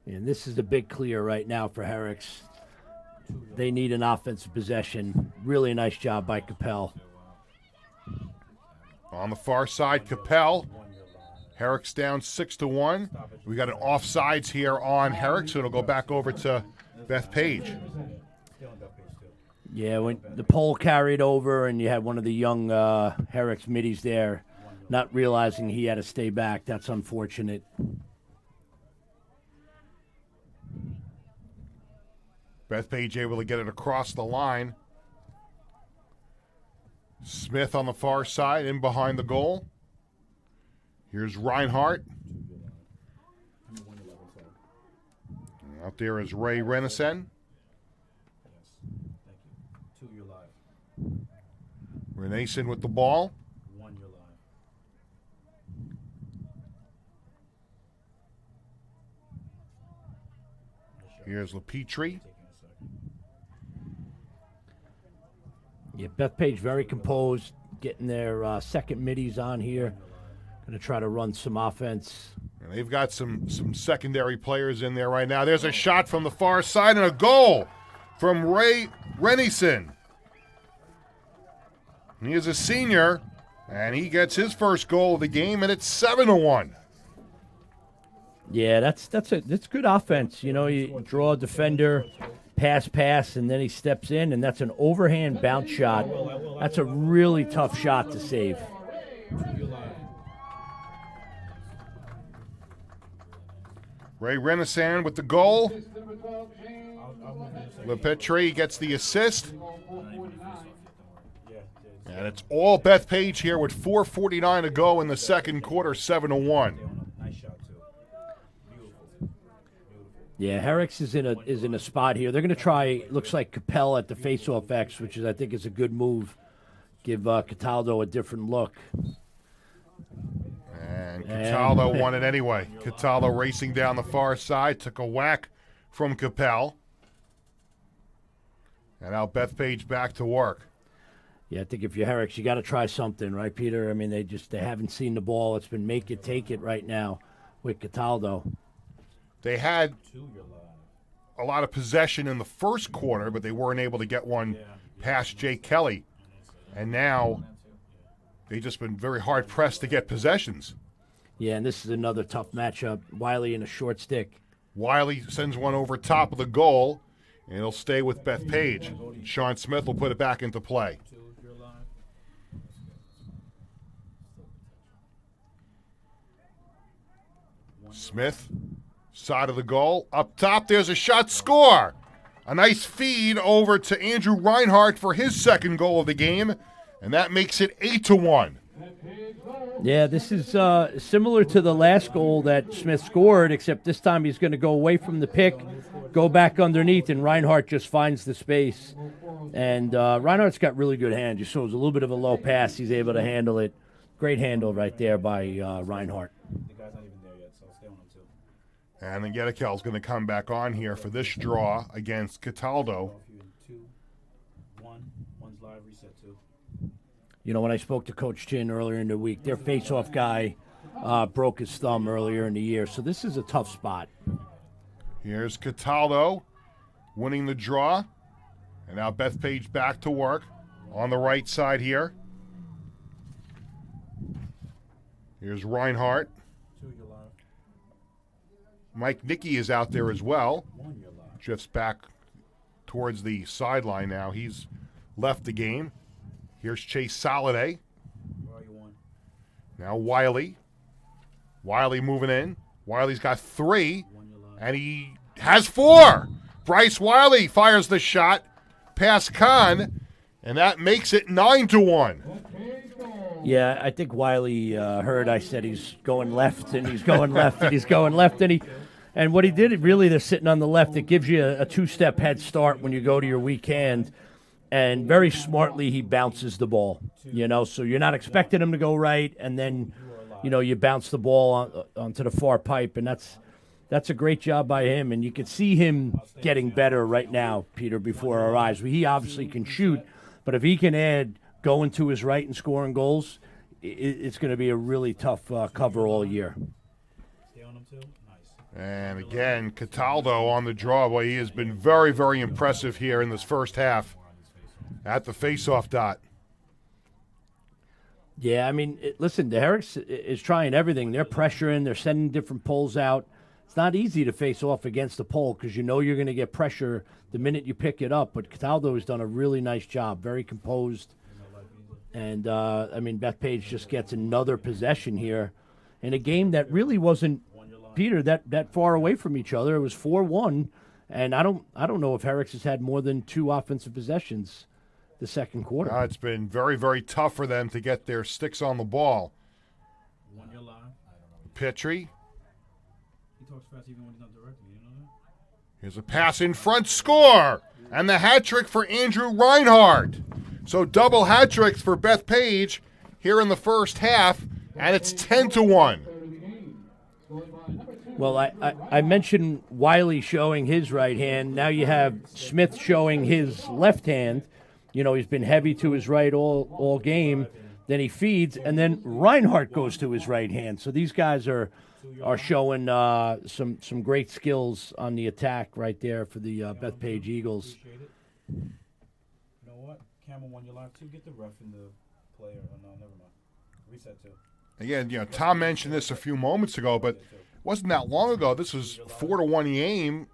And this is the big clear right now for Herricks. They need an offensive possession. Really nice job by Capel. On the far side, Capel. Herricks down 6-1. We got an offsides here on Herricks, so it'll go back over to Bethpage. Yeah, when the pole carried over and you had one of the young Herricks middies there not realizing he had to stay back. That's unfortunate. Bethpage able to get it across the line. Smith on the far side, in behind the goal. Here's Reinhardt. Out there is Ray Renison. Renison with the ball. Here's LaPetrie. Yeah, Bethpage very composed, getting their second middies on here. Going to try to run some offense. And they've got some secondary players in there right now. There's a shot from the far side and a goal from Ray Renison. He is a senior, and he gets his first goal of the game, and it's 7-1. Yeah, that's good offense. You know, you draw a defender, pass, and then he steps in, and that's an overhand bounce shot. That's a really tough shot to save. Ray Renison with the goal. LaPetrie gets the assist. And it's all Bethpage here with 4:49 to go in the second quarter, 7-1. Yeah, Herricks is in a spot here. They're going to try. Looks like Capel at the faceoff X, which I think is a good move. Give Cataldo a different look. And Cataldo won it anyway. Cataldo racing down the far side, took a whack from Capel. And now Bethpage back to work. Yeah, I think if you're Herricks, you got to try something, right, Peter? I mean, they haven't seen the ball. It's been make it, take it right now with Cataldo. They had a lot of possession in the first quarter, but they weren't able to get one past Jake Kelly. And now they've just been very hard-pressed to get possessions. Yeah, and this is another tough matchup. Wiley in a short stick. Wiley sends one over top of the goal, and it'll stay with Bethpage. Sean Smith will put it back into play. Smith, side of the goal. Up top, there's a shot, score. A nice feed over to Andrew Reinhardt for his second goal of the game, and that makes it 8-1. Yeah, this is similar to the last goal that Smith scored, except this time he's going to go away from the pick, go back underneath, and Reinhardt just finds the space. And Reinhardt's got really good hands. You saw it was a little bit of a low pass. He's able to handle it. Great handle right there by Reinhardt. And then Yedikel's going to come back on here for this draw against Cataldo. You know, when I spoke to Coach Chin earlier in the week, their face-off guy broke his thumb earlier in the year, so this is a tough spot. Here's Cataldo winning the draw. And now Bethpage back to work on the right side here. Here's Reinhardt. Mike Nicky is out there as well. Drifts back towards the sideline now. He's left the game. Here's Chase Soliday. Now Wiley. Wiley moving in. Wiley's got 3, and he has 4. Bryce Wiley fires the shot past Kahn, and that makes it 9-1. Yeah, I think Wiley heard I said he's going left, and he's going left, and he's going left, and what he did, really, they're sitting on the left. It gives you a 2-step head start when you go to your weak hand. And very smartly, he bounces the ball, you know. So you're not expecting him to go right, and then, you know, you bounce the ball onto the far pipe, and that's a great job by him. And you can see him getting better right now, Peter, before our eyes. He obviously can shoot, but if he can add going to his right and scoring goals, it's going to be a really tough cover all year. And again, Cataldo on the draw. Boy, he has been very, very impressive here in this first half at the faceoff dot. Yeah, I mean, listen, the Herricks is trying everything. They're pressuring. They're sending different pulls out. it's not easy to face off against the pole because you know you're going to get pressure the minute you pick it up. But Cataldo has done a really nice job, very composed. And, I mean, Bethpage just gets another possession here in a game that really wasn't, Peter, that far away from each other. It was 4-1, and I don't know if Herricks has had more than 2 offensive possessions the second quarter. It's been very, very tough for them to get their sticks on the ball. Petrie. He talks fast even when he's not directing, you know that? Here's a pass in front, score! And the hat trick for Andrew Reinhardt. So double hat tricks for Bethpage here in the first half, and it's 10-1. Well, I mentioned Wiley showing his right hand. Now you have Smith showing his left hand. You know, he's been heavy to his right all game. Then he feeds, and then Reinhardt goes to his right hand. So these guys are showing some great skills on the attack right there for the Bethpage Eagles. You know what? Cameron won your live too. Get the ref in the player. Oh, no, never mind. Reset too. Again, you know, Tom mentioned this a few moments ago, but it wasn't that long ago. This was 4-1 game.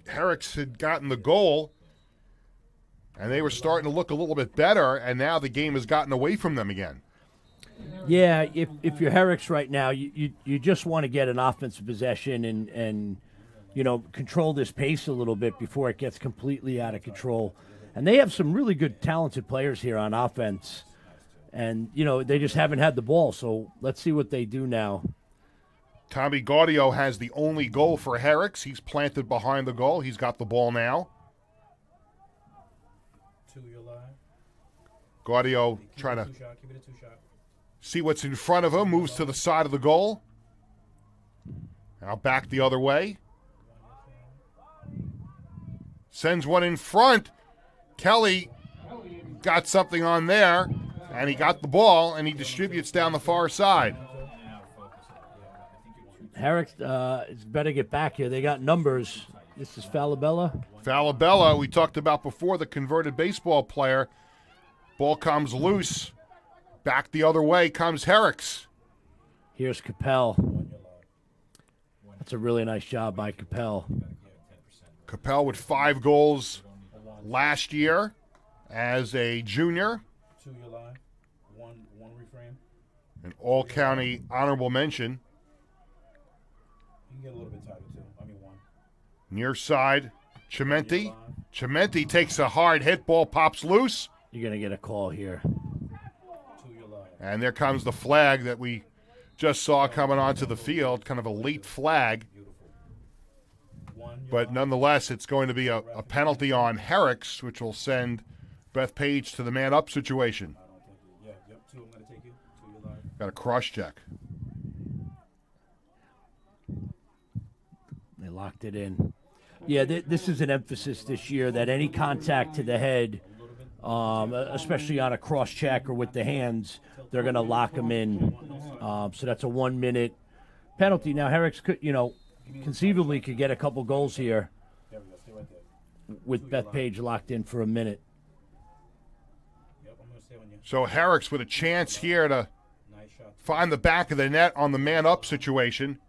Herricks had gotten the goal, and they were starting to look a little bit better, and now the game has gotten away from them again. Yeah, if you're Herricks right now, you just want to get an offensive possession and you know, control this pace a little bit before it gets completely out of control. And they have some really good, talented players here on offense. And, you know, they just haven't had the ball, so let's see what they do now. Tommy Gaudio has the only goal for Herricks. He's planted behind the goal. He's got the ball now. Gaudio trying to see what's in front of him, moves to the side of the goal. Now back the other way. Sends one in front. Kelly got something on there, and he got the ball, and he distributes down the far side. Herricks better get back here. They got numbers. This is Falabella. Falabella, we talked about before, the converted baseball player. Ball comes loose. Back the other way comes Herricks. Here's Capel. That's a really nice job by Capel. Capel with 5 goals last year as a junior. One reframe. An all-county honorable mention. You can get a little bit tighter too. One. Near side, Chimenti. Chimenti takes a hard hit. Ball pops loose. You're going to get a call here. And there comes the flag that we just saw coming onto the field, kind of a late flag. But nonetheless, it's going to be a penalty on Herricks, which will send Bethpage to the man-up situation. Got a cross-check. They locked it in. Yeah, this is an emphasis this year that any contact to the head, especially on a cross-check or with the hands, they're going to lock them in. So that's a 1-minute penalty. Now, Herricks could, conceivably could get a couple goals here with Bethpage locked in for a minute. So Herricks with a chance here to find the back of the net on the man-up situation.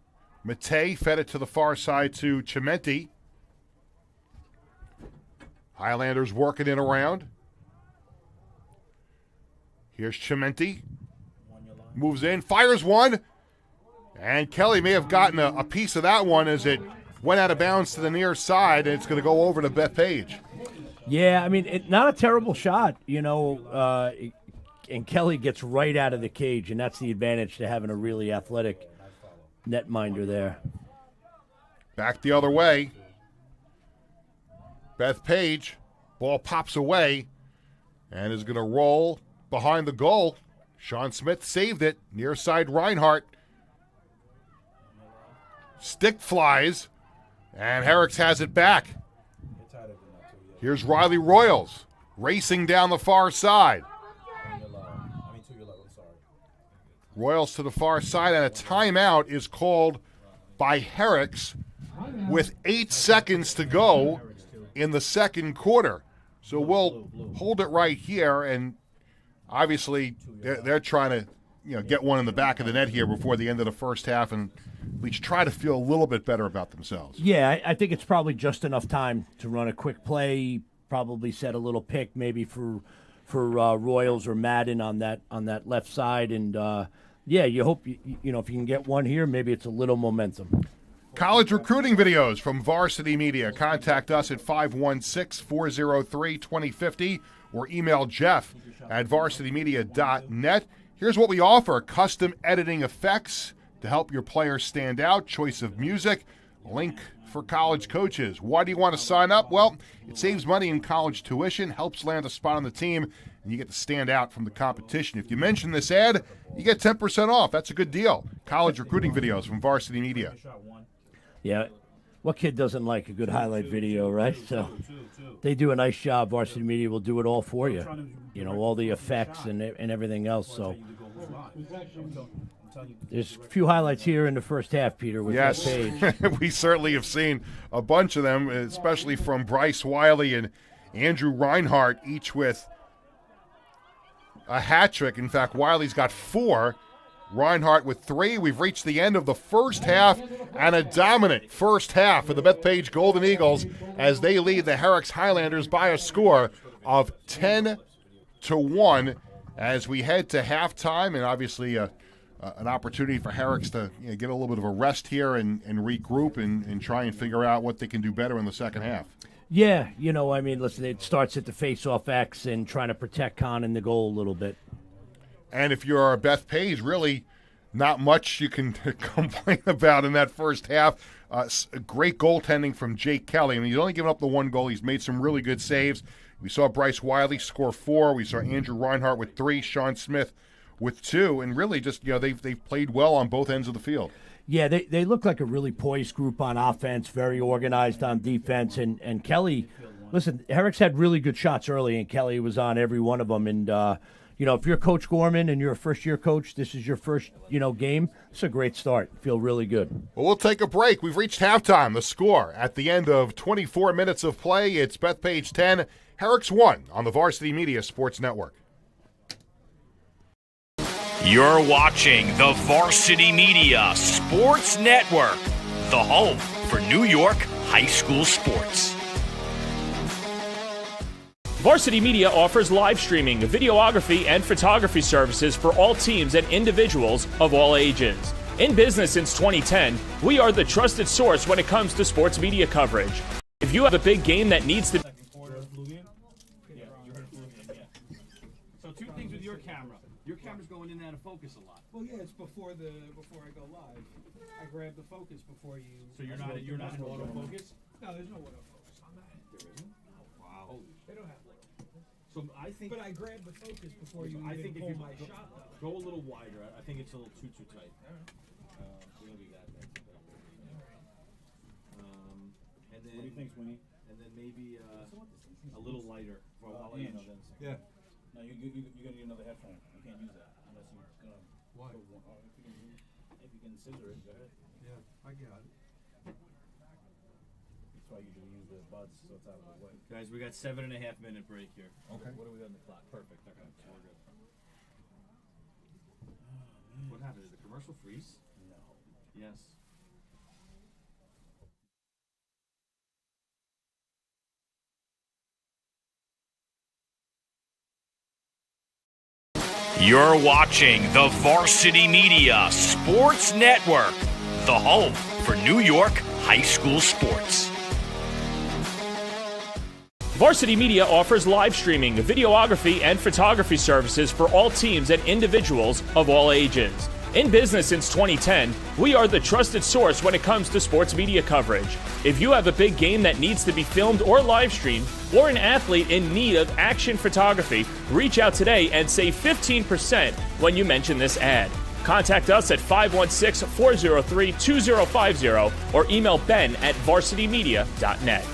Matei fed it to the far side to Chimenti. Highlanders working it around. Here's Chimenti. Moves in, fires one. And Kelly may have gotten a piece of that one as it went out of bounds to the near side, and it's going to go over to Bethpage. Yeah, not a terrible shot, and Kelly gets right out of the cage, and that's the advantage to having a really athletic netminder there. Back the other way. Bethpage, ball pops away and is going to roll behind the goal. Sean Smith saved it. Near side Reinhardt. Stick flies, and Herricks has it back. Here's Riley Royals racing down the far side. Royals to the far side, and a timeout is called by Herricks with 8 seconds to go in the second quarter. So we'll hold it right here, and obviously they're trying to get one in the back of the net here before the end of the first half and at least try to feel a little bit better about themselves. Yeah, I think it's probably just enough time to run a quick play, probably set a little pick maybe for Royals or Madden on that left side. And, you hope, if you can get one here, maybe it's a little momentum. College recruiting videos from Varsity Media. Contact us at 516-403-2050 or email Jeff at varsitymedia.net. Here's what we offer: custom editing effects to help your players stand out, choice of music, link for college coaches. Why do you want to sign up? Well, it saves money in college tuition, helps land a spot on the team, and you get to stand out from the competition. If you mention this ad, you get 10% off. That's a good deal. College recruiting videos from Varsity Media. Yeah, what kid doesn't like a good highlight video, right? So they do a nice job. Varsity Media will do it all for you. All the effects and everything else. So there's a few highlights here in the first half, Peter, with Bethpage. We certainly have seen a bunch of them, especially from Bryce Wiley and Andrew Reinhardt, each with a hat trick. In fact, Wiley's got 4. Reinhardt with 3. We've reached the end of the first half, and a dominant first half for the Bethpage Golden Eagles as they lead the Herricks Highlanders by a score of 10-1 as we head to halftime, and obviously an opportunity for Herricks to get a little bit of a rest here and regroup and try and figure out what they can do better in the second half. Yeah, listen, it starts at the face-off X and trying to protect Con in the goal a little bit. And if you're a Bethpage, really not much you can complain about in that first half. Great goaltending from Jake Kelly. I mean, he's only given up the 1 goal. He's made some really good saves. We saw Bryce Wiley score 4. We saw Andrew Reinhardt with 3, Sean Smith with 2. And really just, they've played well on both ends of the field. Yeah, they look like a really poised group on offense, very organized on defense. And Kelly, listen, Herricks had really good shots early, and Kelly was on every one of them. And, if you're Coach Gorman and you're a first-year coach, this is your first, game, it's a great start. Feel really good. Well, we'll take a break. We've reached halftime. The score at the end of 24 minutes of play, it's Bethpage 10, Herricks 1 on the Varsity Media Sports Network. You're watching the Varsity Media Sports Network, the home for New York high school sports. Varsity Media offers live streaming, videography, and photography services for all teams and individuals of all ages. In business since 2010, we are the trusted source when it comes to sports media coverage. If you have a big game that needs to... So 2 things with your camera. Your camera's going in and out of focus a lot. Well, yeah, it's before I go live. I grab the focus before you. So you're not in autofocus? No, there's no autofocus on that. There isn't? Wow. They don't have. So I think. But I grab the focus before you. I think if you my shot though. Go a little wider. I think it's a little too tight. We'll leave that. And then. What do you think, Sweeney? And then maybe a little lighter. I'll let you know then. Yeah. No, you're gonna need another headphone. You can't use that unless you're gonna. Why? If you can scissor it, go ahead. Yeah, I got it. That's why you usually use the buds so it's out of the way. Guys, we got 7.5 minute break here. Okay. What do we got on the clock? Perfect. Okay, so we're good. What happened? Did the commercial freeze? No. Yes. You're watching the Varsity Media Sports Network, the home for New York high school sports. Varsity Media offers live streaming, videography, and photography services for all teams and individuals of all ages. In business since 2010, we are the trusted source when it comes to sports media coverage. If you have a big game that needs to be filmed or live streamed, or an athlete in need of action photography, reach out today and save 15% when you mention this ad. Contact us at 516-403-2050 or email ben@varsitymedia.net.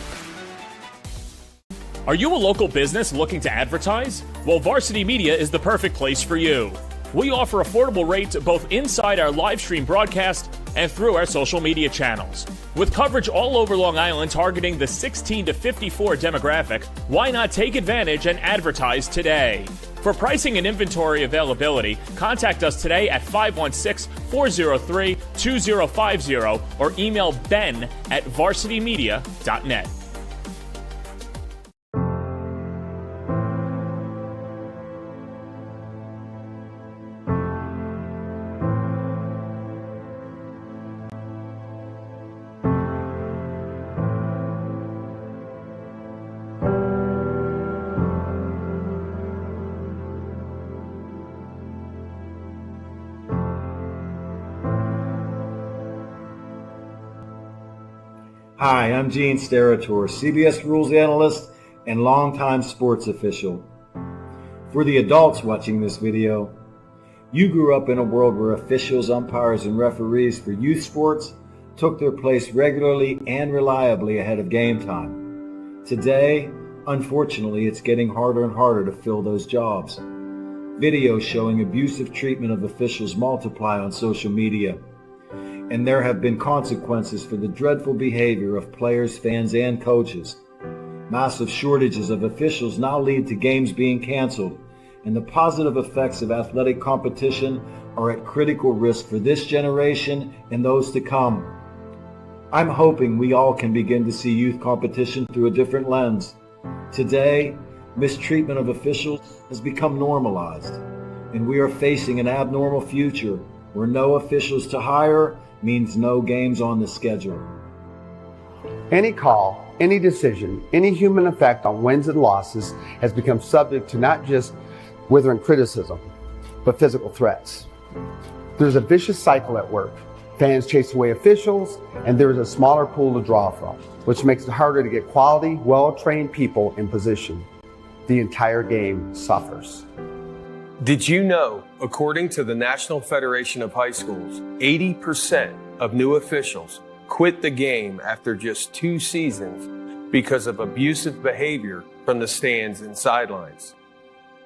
Are you a local business looking to advertise? Well, Varsity Media is the perfect place for you. We offer affordable rates both inside our live stream broadcast and through our social media channels. With coverage all over Long Island targeting the 16 to 54 demographic, why not take advantage and advertise today? For pricing and inventory availability, contact us today at 516-403-2050 or email ben@varsitymedia.net. Hi, I'm Gene Sterator, CBS Rules Analyst and longtime sports official. For the adults watching this video, you grew up in a world where officials, umpires, and referees for youth sports took their place regularly and reliably ahead of game time. Today, unfortunately, it's getting harder and harder to fill those jobs. Videos showing abusive treatment of officials multiply on social media. And there have been consequences for the dreadful behavior of players, fans, and coaches. Massive shortages of officials now lead to games being canceled, and the positive effects of athletic competition are at critical risk for this generation and those to come. I'm hoping we all can begin to see youth competition through a different lens. Today, mistreatment of officials has become normalized, and we are facing an abnormal future where no officials to hire means no games on the schedule. Any call, any decision, any human effect on wins and losses has become subject to not just withering criticism, but physical threats. There's a vicious cycle at work. Fans chase away officials, and there is a smaller pool to draw from, which makes it harder to get quality, well-trained people in position. The entire game suffers. Did you know, according to the National Federation of High Schools, 80% of new officials quit the game after just 2 seasons because of abusive behavior from the stands and sidelines?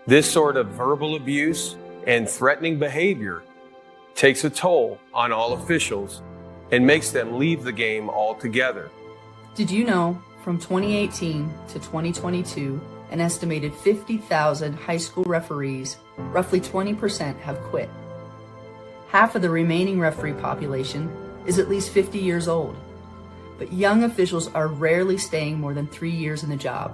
This sort of verbal abuse and threatening behavior takes a toll on all officials and makes them leave the game altogether. Did you know, from 2018 to 2022, an estimated 50,000 high school referees, roughly 20%, have quit. Half of the remaining referee population is at least 50 years old, but young officials are rarely staying more than 3 years in the job.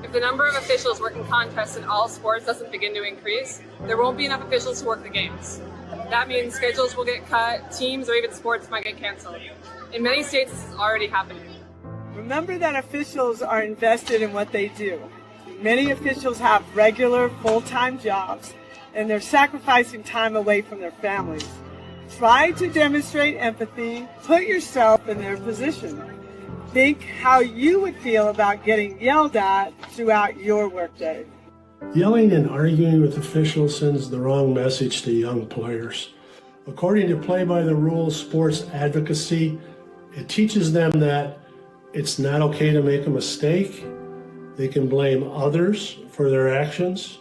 If the number of officials working contests in all sports doesn't begin to increase, there won't be enough officials to work the games. That means schedules will get cut, teams or even sports might get canceled. In many states, this is already happening. Remember that officials are invested in what they do. Many officials have regular, full-time jobs, and they're sacrificing time away from their families. Try to demonstrate empathy. Put yourself in their position. Think how you would feel about getting yelled at throughout your workday. Yelling and arguing with officials sends the wrong message to young players. According to Play by the Rules Sports Advocacy, it teaches them that it's not okay to make a mistake. They can blame others for their actions.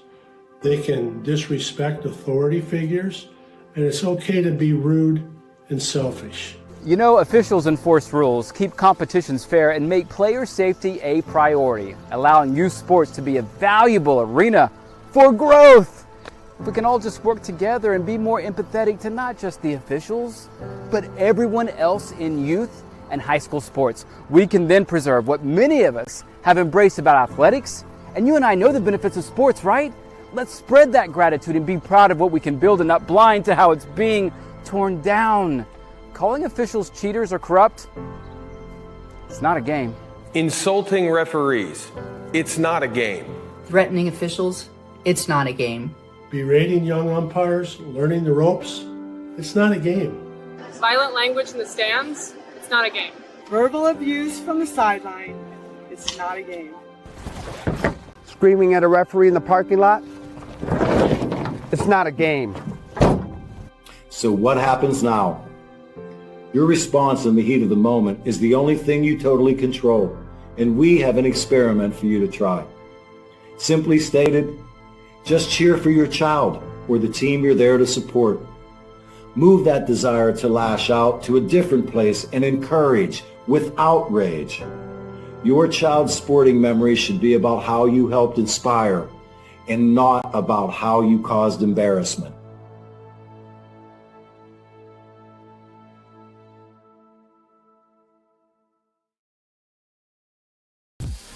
They can disrespect authority figures. And it's okay to be rude and selfish. You know, officials enforce rules, keep competitions fair, and make player safety a priority, allowing youth sports to be a valuable arena for growth. If we can all just work together and be more empathetic to not just the officials, but everyone else in youth and high school sports, we can then preserve what many of us have embraced about athletics. And you and I know the benefits of sports, right? Let's spread that gratitude and be proud of what we can build and not blind to how it's being torn down. Calling officials cheaters or corrupt, it's not a game. Insulting referees, it's not a game. Threatening officials, it's not a game. Berating young umpires, learning the ropes, it's not a game. Violent language in the stands, it's not a game. Verbal abuse from the sideline, it's not a game. Screaming at a referee in the parking lot, it's not a game. So what happens now? Your response in the heat of the moment is the only thing you totally control, and we have an experiment for you to try. Simply stated, just cheer for your child or the team you're there to support. Move that desire to lash out to a different place and encourage without rage. Your child's sporting memory should be about how you helped inspire and not about how you caused embarrassment.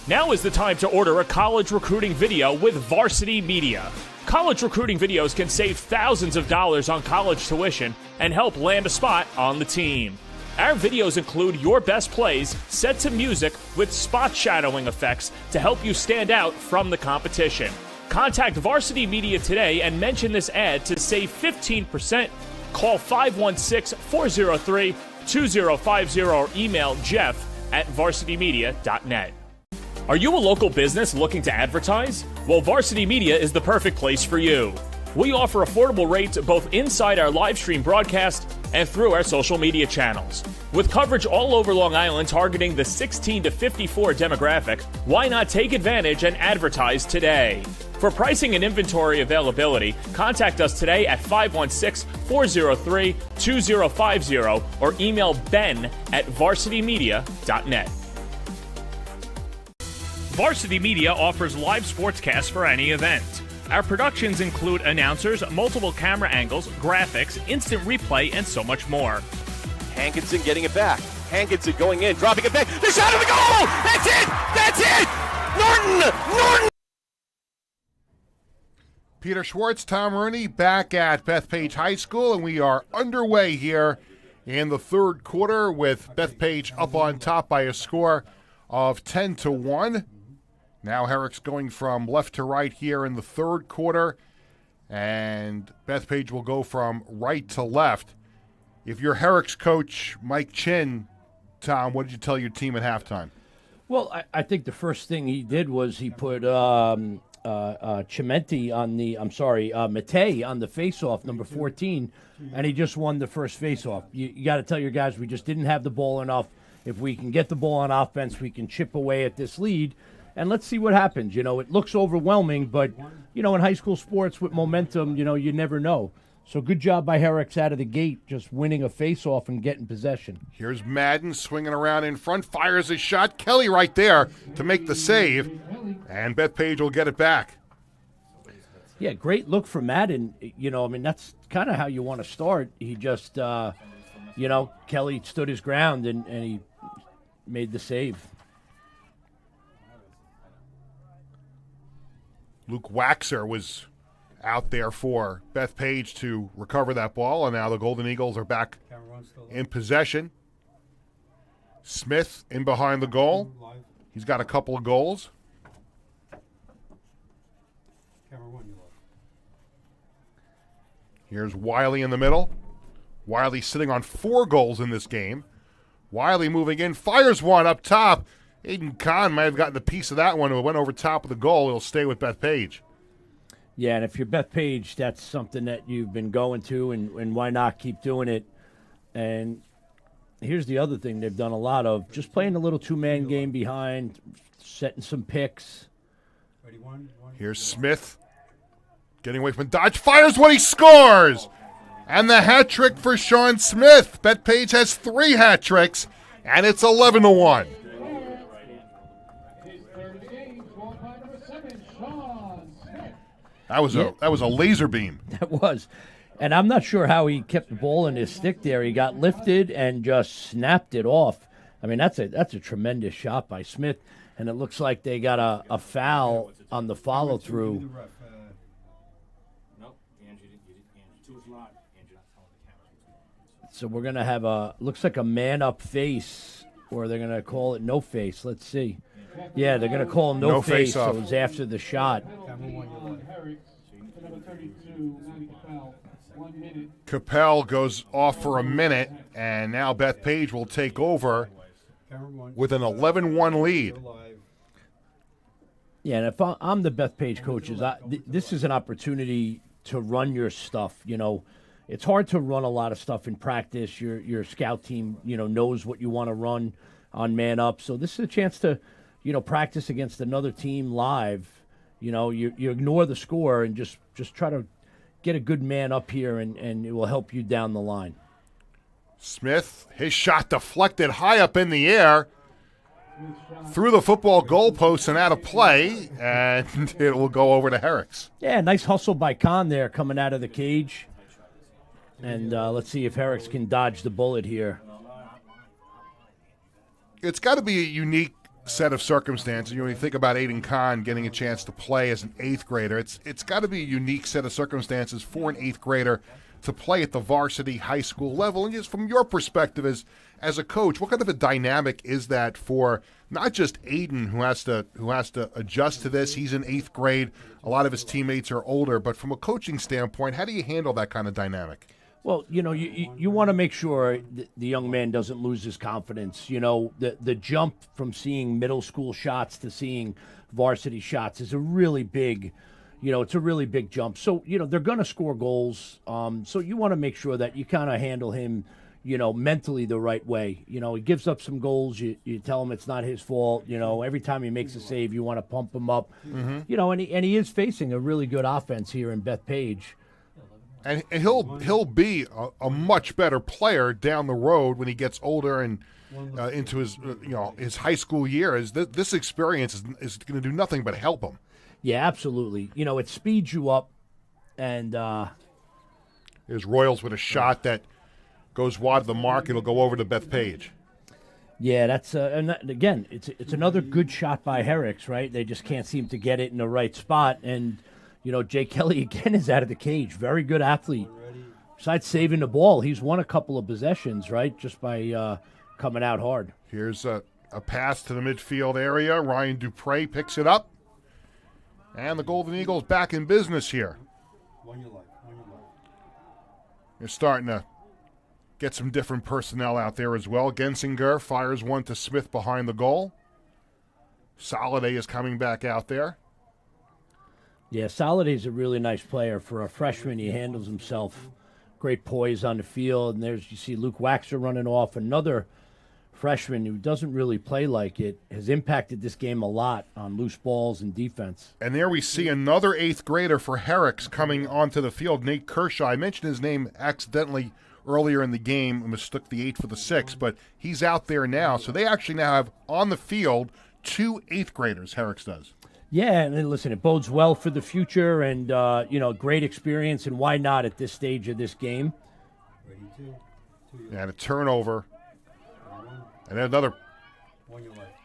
Now is the time to order a college recruiting video with Varsity Media. College recruiting videos can save thousands of dollars on college tuition and help land a spot on the team. Our videos include your best plays set to music with spot shadowing effects to help you stand out from the competition. Contact Varsity Media today and mention this ad to save 15%. Call 516-403-2050 or email jeff@varsitymedia.net. Are you a local business looking to advertise? Well, Varsity Media is the perfect place for you. We offer affordable rates both inside our live stream broadcast and through our social media channels. With coverage all over Long Island targeting the 16 to 54 demographic, why not take advantage and advertise today? For pricing and inventory availability, contact us today at 516-403-2050 or email ben@varsitymedia.net. Varsity Media offers live sportscasts for any event. Our productions include announcers, multiple camera angles, graphics, instant replay, and so much more. Hankinson getting it back. Hankinson going in, dropping it back. The shot of the goal! That's it! That's it! Norton! Peter Schwartz, Tom Rooney back at Bethpage High School, and we are underway here in the third quarter with Bethpage up on top by a score of 10-1. Now Herricks going from left to right here in the third quarter, and Bethpage will go from right to left. If you're Herricks coach Mike Chin, Tom, what did you tell your team at halftime? Well, I think the first thing he did was he put Chimenti on the, Matei on the faceoff, number 14, and he just won the first faceoff. You got to tell your guys we just didn't have the ball enough. If we can get the ball on offense, we can chip away at this lead. And let's see what happens. You know, it looks overwhelming, but, you know, in high school sports with momentum, you know, you never know. So good job by Herricks out of the gate, just winning a face-off and getting possession. Here's Madden swinging around in front, fires a shot. Kelly right there to make the save, and Bethpage will get it back. Yeah, great look for Madden. You know, I mean, that's kind of how you want to start. He just, you know, Kelly stood his ground, and he made the save. Luke Waxer was out there for Bethpage to recover that ball, and now the Golden Eagles are back in possession. Smith in behind the goal. He's got a couple of goals. Here's Wiley in the middle. Wiley sitting on 4 goals in this game. Wiley moving in, fires one up top. Aiden Kahn might have gotten a piece of that one. It went over top of the goal. It'll stay with Bethpage. Yeah, and if you're Bethpage, that's something that you've been going to, and why not keep doing it? And here's the other thing they've done a lot of, just playing a little two-man game behind, setting some picks. Here's Smith getting away from Dodge, fires when he scores! And the hat trick for Sean Smith. Bethpage has 3 hat tricks, and it's 11-1. That was a laser beam. That was. And I'm not sure how he kept the ball in his stick there. He got lifted and just snapped it off. I mean, that's a tremendous shot by Smith. And it looks like they got a foul on the follow-through. So we're going to have looks like a man-up face, or they're going to call it no face. Let's see. Yeah, they're going to call him no face, so it was after the shot. Capel goes off for a minute, and now Bethpage will take over with an 11-1 lead. Yeah, and if I'm the Bethpage coaches, this is an opportunity to run your stuff. You know, it's hard to run a lot of stuff in practice. Your scout team, you know, knows what you want to run on man up. So this is a chance to, you know, practice against another team live. You know, you ignore the score and just try to get a good man up here, and it will help you down the line. Smith, his shot deflected high up in the air, through the football goalpost and out of play, and it will go over to Herricks. Yeah, nice hustle by Kahn there coming out of the cage. And let's see if Herricks can dodge the bullet here. It's got to be a unique set of circumstances. When you think about Aiden Kahn getting a chance to play as an 8th grader, it's got to be a unique set of circumstances for an 8th grader to play at the varsity high school level. And just from your perspective as a coach, what kind of a dynamic is that for not just Aiden, who has to adjust to this? He's in 8th grade. A lot of his teammates are older, but from a coaching standpoint, how do you handle that kind of dynamic? Well, you want to make sure the young man doesn't lose his confidence. The jump from seeing middle school shots to seeing varsity shots is a really big, it's a really big jump. So, they're going to score goals. So you want to make sure that you kind of handle him, mentally the right way. He gives up some goals. You tell him it's not his fault. Every time he makes a save, you want to pump him up. Mm-hmm. And he is facing a really good offense here in Bethpage. And he'll be a much better player down the road when he gets older and into his high school years. This experience is going to do nothing but help him. Yeah, absolutely. It speeds you up. And there's Royals with a shot that goes wide of the mark. It'll go over to Bethpage. Yeah, that's again, it's another good shot by Herricks, right? They just can't seem to get it in the right spot. And Jay Kelly again is out of the cage. Very good athlete. Besides saving the ball, he's won a couple of possessions, right, just by coming out hard. Here's a pass to the midfield area. Ryan Dupre picks it up. And the Golden Eagles back in business here. They're starting to get some different personnel out there as well. Gensinger fires one to Smith behind the goal. Soliday is coming back out there. Yeah, Soliday's a really nice player. For a freshman, he handles himself. Great poise on the field. And you see Luke Waxer running off. Another freshman who doesn't really play like it, has impacted this game a lot on loose balls and defense. And there we see another 8th grader for Herricks coming onto the field, Nate Kershaw. I mentioned his name accidentally earlier in the game and mistook the 8 for the 6, but he's out there now. So they actually now have on the field 2 8th graders, Herricks does. Yeah, and listen, it bodes well for the future and, great experience, and why not at this stage of this game? And a turnover. And then another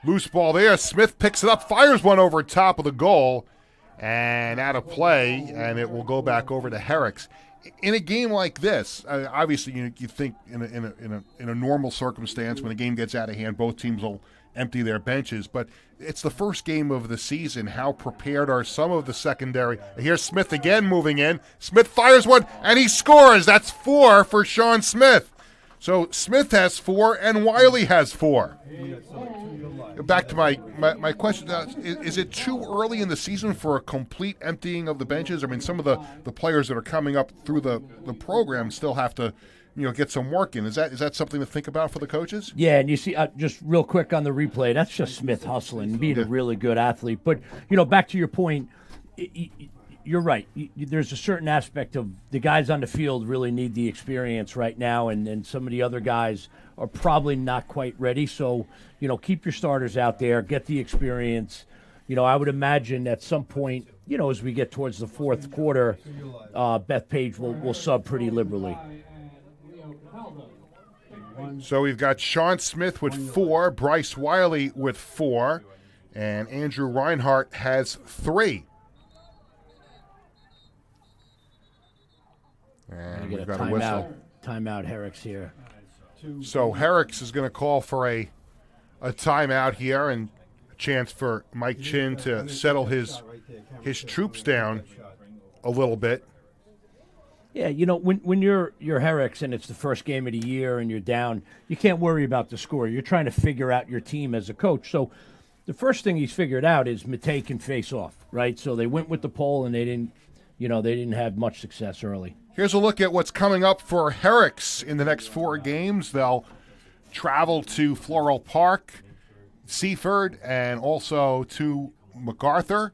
loose ball there. Smith picks it up, fires one over top of the goal, and out of play, and it will go back over to Herricks. In a game like this, obviously you think in a normal circumstance, when a game gets out of hand, both teams will empty their benches, but it's the first game of the season. How prepared are some of the secondary? Here's Smith again moving in. Smith fires one, and he scores. That's 4 for Sean Smith. So Smith has 4, and Wiley has 4. Back to my question, is it too early in the season for a complete emptying of the benches? I mean, some of the players that are coming up through the program still have to get some work in. Is that something to think about for the coaches? Yeah, and you see, just real quick on the replay, that's just Smith hustling, being a really good athlete. But, back to your point, you're right. There's a certain aspect of the guys on the field really need the experience right now, and some of the other guys are probably not quite ready. So, keep your starters out there, get the experience. I would imagine at some point, as we get towards the fourth quarter, Bethpage will sub pretty liberally. So we've got Sean Smith with 4, Bryce Wiley with 4, and Andrew Reinhardt has 3. And we've got a whistle. Timeout Herricks here. So Herricks is going to call for a timeout here, and a chance for Mike Chin to settle his troops down a little bit. Yeah, when you're Herricks and it's the first game of the year and you're down, you can't worry about the score. You're trying to figure out your team as a coach. So the first thing he's figured out is Matei can face off, right? So they went with the pole and they didn't have much success early. Here's a look at what's coming up for Herricks in the next 4 games. They'll travel to Floral Park, Seaford, and also to MacArthur.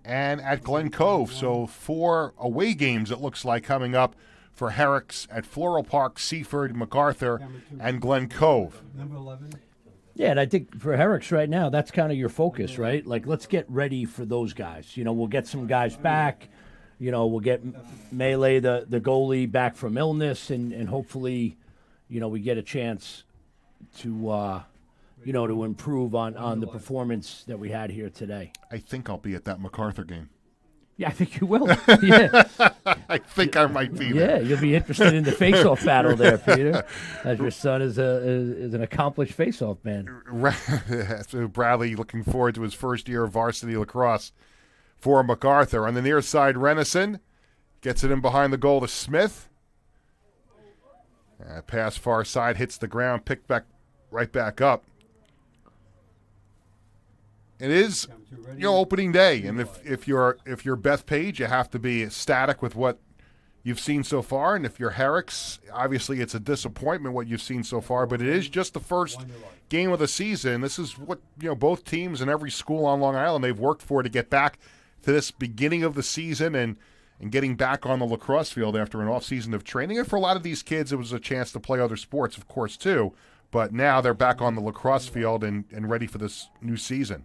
and at Glen Cove. So 4 away games, it looks like, coming up for Herricks at Floral Park, Seaford, MacArthur, and Glen Cove. Yeah, and I think for Herricks right now, that's kind of your focus, right? Like, let's get ready for those guys. We'll get some guys back. We'll get Melee, the goalie, back from illness, and hopefully, we get a chance to, to improve on the performance that we had here today. I think I'll be at that MacArthur game. Yeah, I think you will. Yeah. I think I might be there. Yeah, you'll be interested in the face-off battle there, Peter, as your son is an accomplished face-off man. So Bradley looking forward to his first year of varsity lacrosse for MacArthur. On the near side, Renison gets it in behind the goal to Smith. Pass far side, hits the ground, picked right back up. It is, opening day, and if you're Bethpage, you have to be ecstatic with what you've seen so far, and if you're Herricks, obviously it's a disappointment what you've seen so far, but it is just the first game of the season. This is what both teams and every school on Long Island they've worked for to get back to this beginning of the season and getting back on the lacrosse field after an off season of training. And for a lot of these kids, it was a chance to play other sports, of course, too. But now they're back on the lacrosse field and ready for this new season.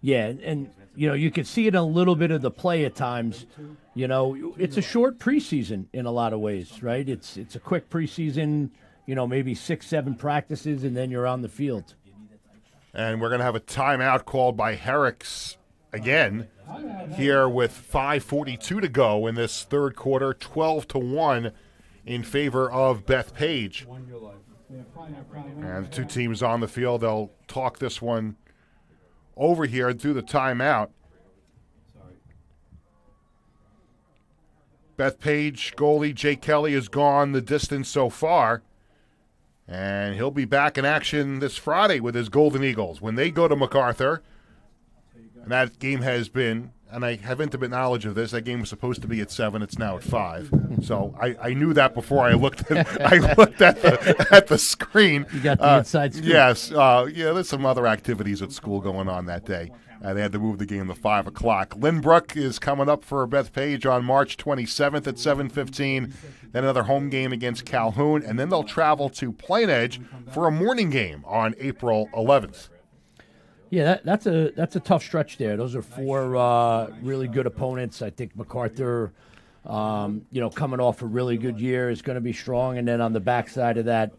Yeah, and you can see it in a little bit of the play at times. It's a short preseason in a lot of ways, right? It's a quick preseason, maybe 6-7 practices, and then you're on the field. And we're going to have a timeout called by Herricks again here with 5:42 to go in this third quarter, 12-1 in favor of Bethpage. And the two teams on the field, they'll talk this one over here and through the timeout. Bethpage goalie Jake Kelly has gone the distance so far, and he'll be back in action this Friday with his Golden Eagles when they go to MacArthur. And that game has been, and I have intimate knowledge of this, that game was supposed to be at 7. It's now at 5. So I knew that before I looked at the screen. You got the inside scoop. Yes. There's some other activities at school going on that day. They had to move the game to 5 o'clock. Lynbrook is coming up for Bethpage on March 27th at 7:15. Then another home game against Calhoun. And then they'll travel to Plain Edge for a morning game on April 11th. Yeah, that's a tough stretch there. Those are 4 really good opponents. I think MacArthur, coming off a really good year, is going to be strong. And then on the backside of that,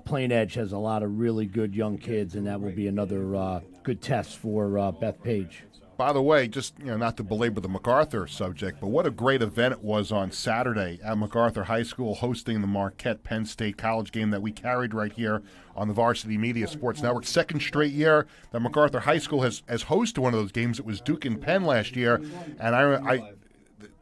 Plain Edge has a lot of really good young kids, and that will be another good test for Bethpage. By the way, just not to belabor the MacArthur subject, but what a great event it was on Saturday at MacArthur High School hosting the Marquette Penn State College game that we carried right here on the Varsity Media Sports Network. Second straight year that MacArthur High School has hosted one of those games. It was Duke and Penn last year, and I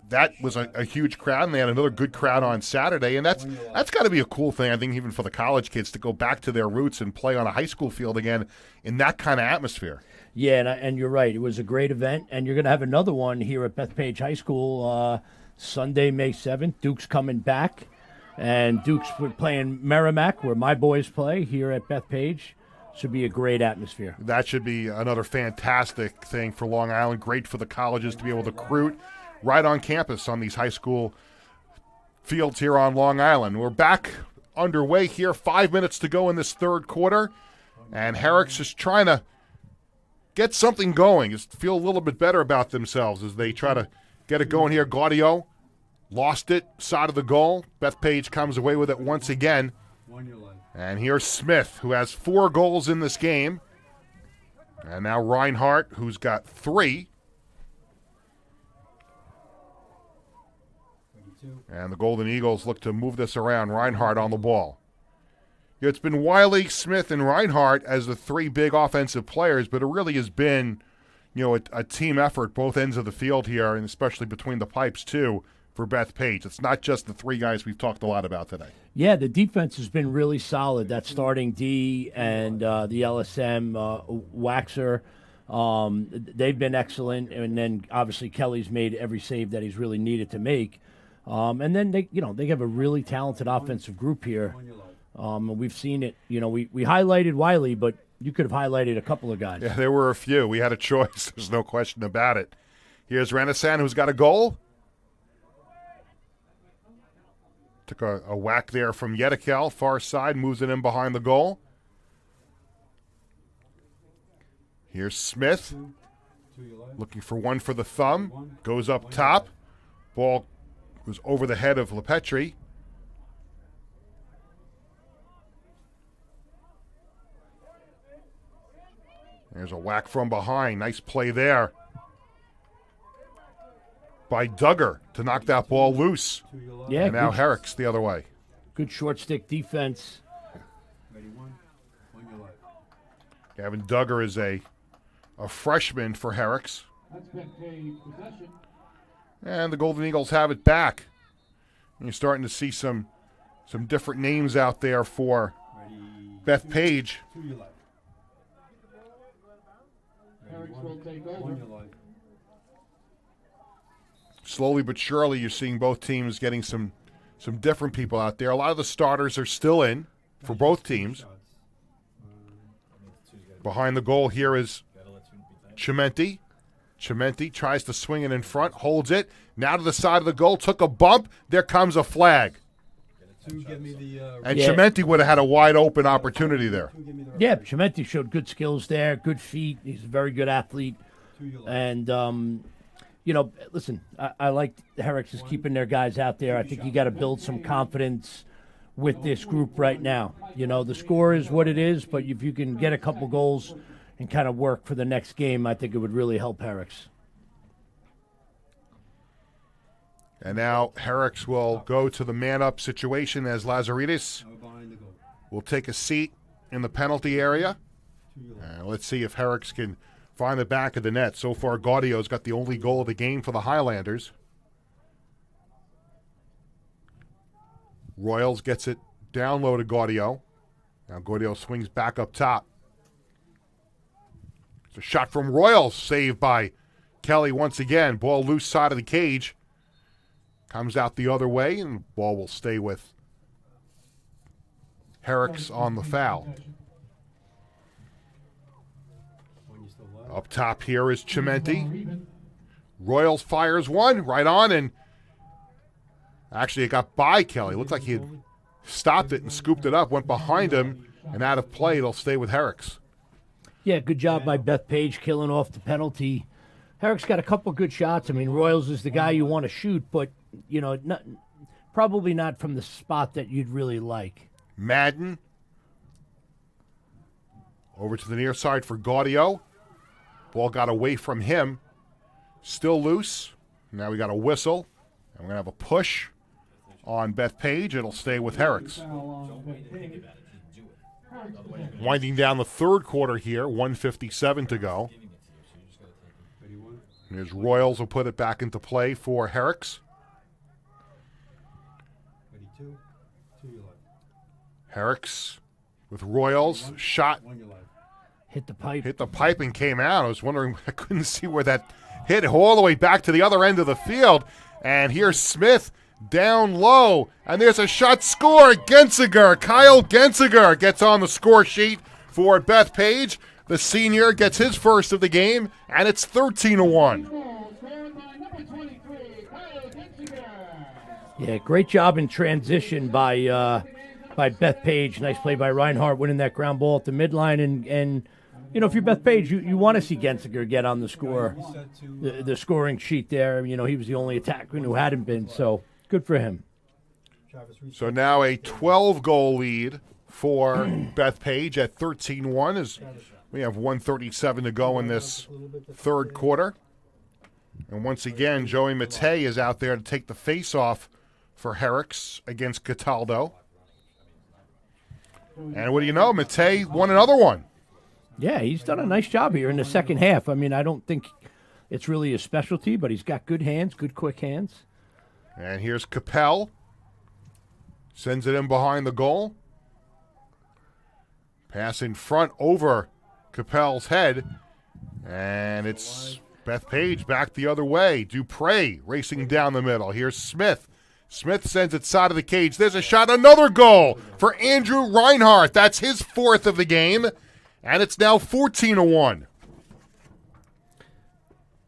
that was a huge crowd, and they had another good crowd on Saturday, and that's got to be a cool thing, I think, even for the college kids to go back to their roots and play on a high school field again in that kind of atmosphere. Yeah, and you're right. It was a great event, and you're going to have another one here at Bethpage High School Sunday, May 7th. Duke's coming back, and Duke's playing Merrimack, where my boys play, here at Bethpage. Should be a great atmosphere. That should be another fantastic thing for Long Island. Great for the colleges to be able to recruit right on campus on these high school fields here on Long Island. We're back underway here. 5 minutes to go in this third quarter, and Herricks is trying to get something going, just feel a little bit better about themselves as they try to get it going here. Gaudio lost it, side of the goal. Bethpage comes away with it once again. And here's Smith, who has 4 goals in this game. And now Reinhardt, who's got 3. And the Golden Eagles look to move this around. Reinhardt on the ball. It's been Wiley, Smith, and Reinhardt as the 3 big offensive players, but it really has been, a team effort both ends of the field here, and especially between the pipes, too, for Bethpage. It's not just the 3 guys we've talked a lot about today. Yeah, the defense has been really solid. That starting D and the LSM, Waxer, they've been excellent. And then, obviously, Kelly's made every save that he's really needed to make. And then, they have a really talented offensive group here. We've seen it. We highlighted Wiley, but you could have highlighted a couple of guys. Yeah, there were a few. We had a choice. There's no question about it. Here's Renaissance, who's got a goal. Took a whack there from Yedikel, far side, moves it in behind the goal. Here's Smith, looking for one for the thumb. Goes up top. Ball was over the head of LePetri. There's a whack from behind. Nice play there by Duggar to knock that ball loose. Yeah, and now Herricks the other way. Good short stick defense. Gavin Duggar is a freshman for Herricks. And the Golden Eagles have it back. And you're starting to see some different names out there for Bethpage. Slowly but surely, you're seeing both teams getting some different people out there. A lot of the starters are still in for both teams. Behind the goal here is Chimenti. Chimenti tries to swing it in front, holds it. Now to the side of the goal, took a bump. There comes a flag. And Chimenti would have had a wide open opportunity there. Yeah, Chimenti showed good skills there, good feet. He's a very good athlete. And, listen, I like Herricks is keeping their guys out there. I think you got to build some confidence with this group right now. You know, the score is what it is, but if you can get a couple goals and kind of work for the next game, I think it would really help Herricks. And now Herricks will go to the man-up situation as Lazaridis will take a seat in the penalty area. Let's see if Herricks can find the back of the net. So far, Gaudio's got the only goal of the game for the Highlanders. Royals gets it down low to Gaudio. Now Gaudio swings back up top. It's a shot from Royals, saved by Kelly once again. Ball loose side of the cage. Comes out the other way, and the ball will stay with Herricks on the foul. Up top here is Chimenti. Royals fires one right on, and actually it got by Kelly. Looked like he had stopped it and scooped it up, went behind him, and out of play, it'll stay with Herricks. Yeah, good job by Bethpage killing off the penalty. Herricks got a couple good shots. I mean, Royals is the guy you want to shoot, but, probably not from the spot that you'd really like. Madden. Over to the near side for Gaudio. Ball got away from him. Still loose. Now we got a whistle. And we're going to have a push on Bethpage. It'll stay with Herricks. Winding down the third quarter here. 1:57 to go. Here's Royals will put it back into play for Herricks. Herricks with Royals. Shot. Hit the pipe. Hit the pipe and came out. I was wondering, I couldn't see where that hit all the way back to the other end of the field. And here's Smith down low. And there's a shot score. Gensiger. Kyle Gensiger gets on the score sheet for Bethpage. The senior gets his first of the game, and it's 13-1. Yeah, great job in transition by Bethpage. Nice play by Reinhardt, winning that ground ball at the midline. And if you're Bethpage, you want to see Gensiger get on the scoring sheet there. He was the only attacker who hadn't been, so good for him. So now a 12-goal lead for Bethpage at 13-1 as we have 1:37 to go in this third quarter. And once again, Joey Matei is out there to take the face-off for Herricks against Cataldo. And what do you know? Matei won another one. Yeah, he's done a nice job here in the second half. I mean, I don't think it's really a specialty, but he's got good hands, good quick hands. And here's Capel. Sends it in behind the goal. Pass in front over Capel's head. And it's Bethpage back the other way. Dupre racing down the middle. Here's Smith. Smith sends it side of the cage. There's a shot. Another goal for Andrew Reinhardt. That's his fourth of the game. And it's now 14-1.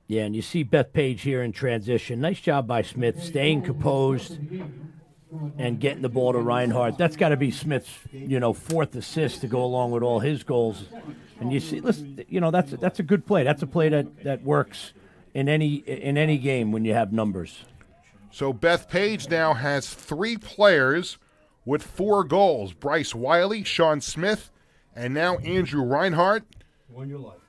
Yeah, and you see Bethpage here in transition. Nice job by Smith, staying composed and getting the ball to Reinhardt. That's got to be Smith's, fourth assist to go along with all his goals. And you see, listen, that's a good play. That's a play that works in any game when you have numbers. So Bethpage now has 3 players with 4 goals: Bryce Wiley, Sean Smith, and now Andrew Reinhardt. Won your life.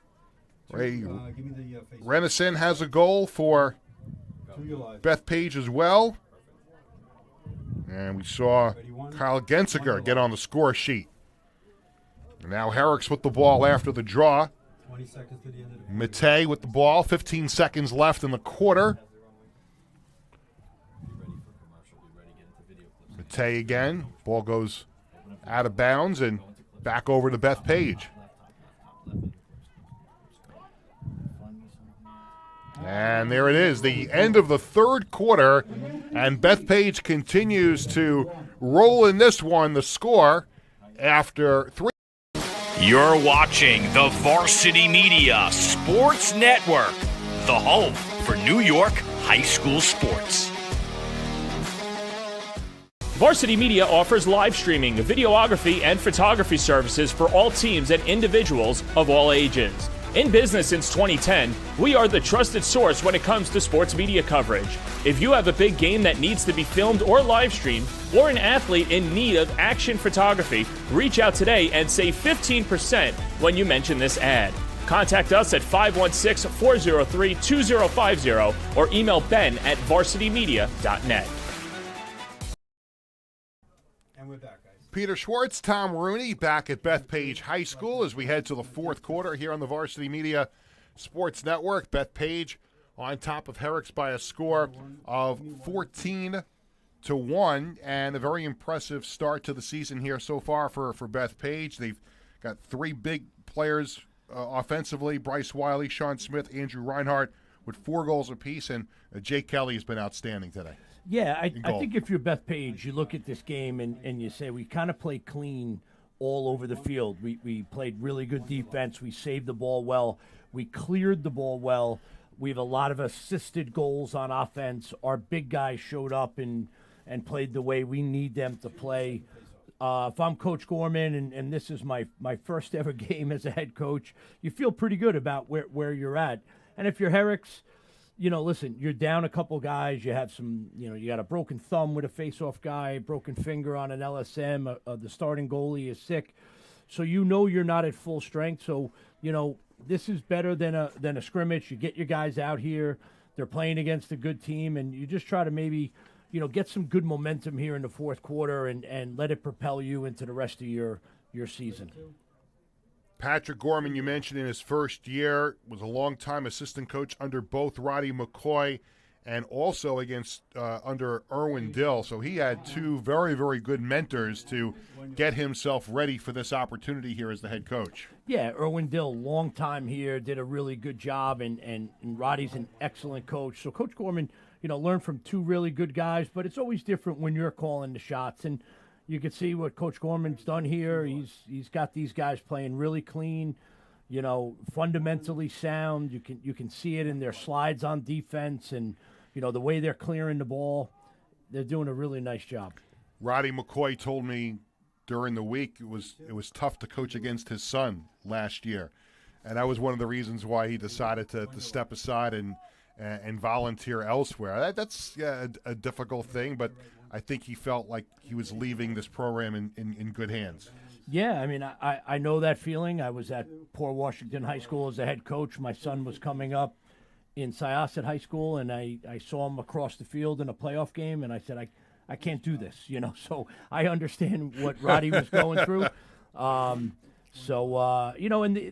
Ray give me the face. Renison has a goal for Bethpage as well. And we saw Kyle Gensiger get on the score sheet. And now Herricks with the ball after the draw. 20 seconds to the end of the Matei with the ball, 15 seconds left in the quarter. Matei again. Ball goes out of bounds and back over to Bethpage. And there it is, the end of the third quarter, and Bethpage continues to roll in this one. The score after 3. You're watching the Varsity Media Sports Network, the home for New York high school sports. Varsity Media offers live streaming, videography, and photography services for all teams and individuals of all ages. In business since 2010, we are the trusted source when it comes to sports media coverage. If you have a big game that needs to be filmed or live streamed, or an athlete in need of action photography, reach out today and save 15% when you mention this ad. Contact us at 516-403-2050 or email ben@varsitymedia.net. And we're back, guys. Peter Schwartz, Tom Rooney back at Bethpage High School as we head to the fourth quarter here on the Varsity Media Sports Network. Bethpage on top of Herricks by a score of 14-1, and a very impressive start to the season here so far for Bethpage. They've got 3 big players offensively: Bryce Wiley, Sean Smith, Andrew Reinhardt, with 4 goals apiece, and Jake Kelly has been outstanding today. Yeah, I think if you're Bethpage, you look at this game and you say we kind of played clean all over the field. We played really good defense. We saved the ball well. We cleared the ball well. We have a lot of assisted goals on offense. Our big guys showed up and played the way we need them to play. If I'm Coach Gorman, and this is my first ever game as a head coach, you feel pretty good about where you're at. And if you're Herricks, listen, you're down a couple guys. You have some, you got a broken thumb with a face-off guy, broken finger on an LSM. The starting goalie is sick. So you're not at full strength. So, this is better than a scrimmage. You get your guys out here. They're playing against a good team, and you just try to maybe, get some good momentum here in the fourth quarter and let it propel you into the rest of your season. Patrick Gorman, you mentioned in his first year, was a longtime assistant coach under both Roddy McCoy and also under Erwin Dill. So he had 2 very, very good mentors to get himself ready for this opportunity here as the head coach. Yeah, Erwin Dill, long time here, did a really good job, and Roddy's an excellent coach. So Coach Gorman, learned from 2 really good guys, but it's always different when you're calling the shots. And you can see what Coach Gorman's done here. He's got these guys playing really clean, fundamentally sound. You can see it in their slides on defense and, the way they're clearing the ball. They're doing a really nice job. Roddy McCoy told me during the week it was tough to coach against his son last year. And that was one of the reasons why he decided to step aside and volunteer elsewhere. That's a difficult thing, but I think he felt like he was leaving this program in good hands. Yeah, I mean, I know that feeling. I was at Port Washington High School as a head coach. My son was coming up in Syosset High School, and I saw him across the field in a playoff game, and I said, I can't do this, So I understand what Roddy was going through. And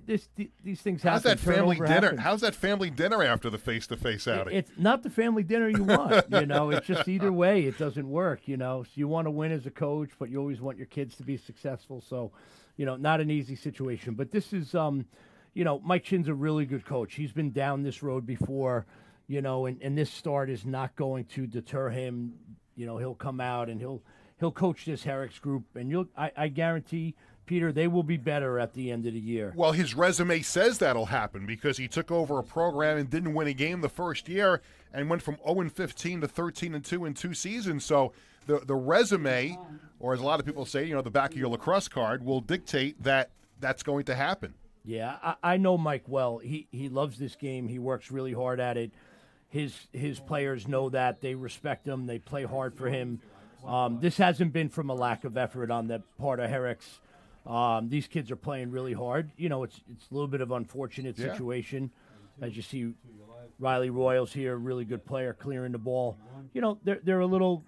these things happen. How's that family dinner? Happens. How's that family dinner after the face-to-face outing? It's not the family dinner you want. It's just either way, it doesn't work. So you want to win as a coach, but you always want your kids to be successful. So, not an easy situation. But this is, Mike Chin's a really good coach. He's been down this road before, and this start is not going to deter him. He'll come out and he'll coach this Herricks group, and I guarantee Peter, they will be better at the end of the year. Well, his resume says that'll happen because he took over a program and didn't win a game the first year and went from 0-15 to 13-2 in 2 seasons. So the resume, or as a lot of people say, the back of your lacrosse card, will dictate that that's going to happen. Yeah, I know Mike well. He loves this game. He works really hard at it. His players know that. They respect him. They play hard for him. This hasn't been from a lack of effort on the part of Herricks. These kids are playing really hard. It's a little bit of unfortunate situation. As you see, Riley Royals here, really good player, clearing the ball. They're a little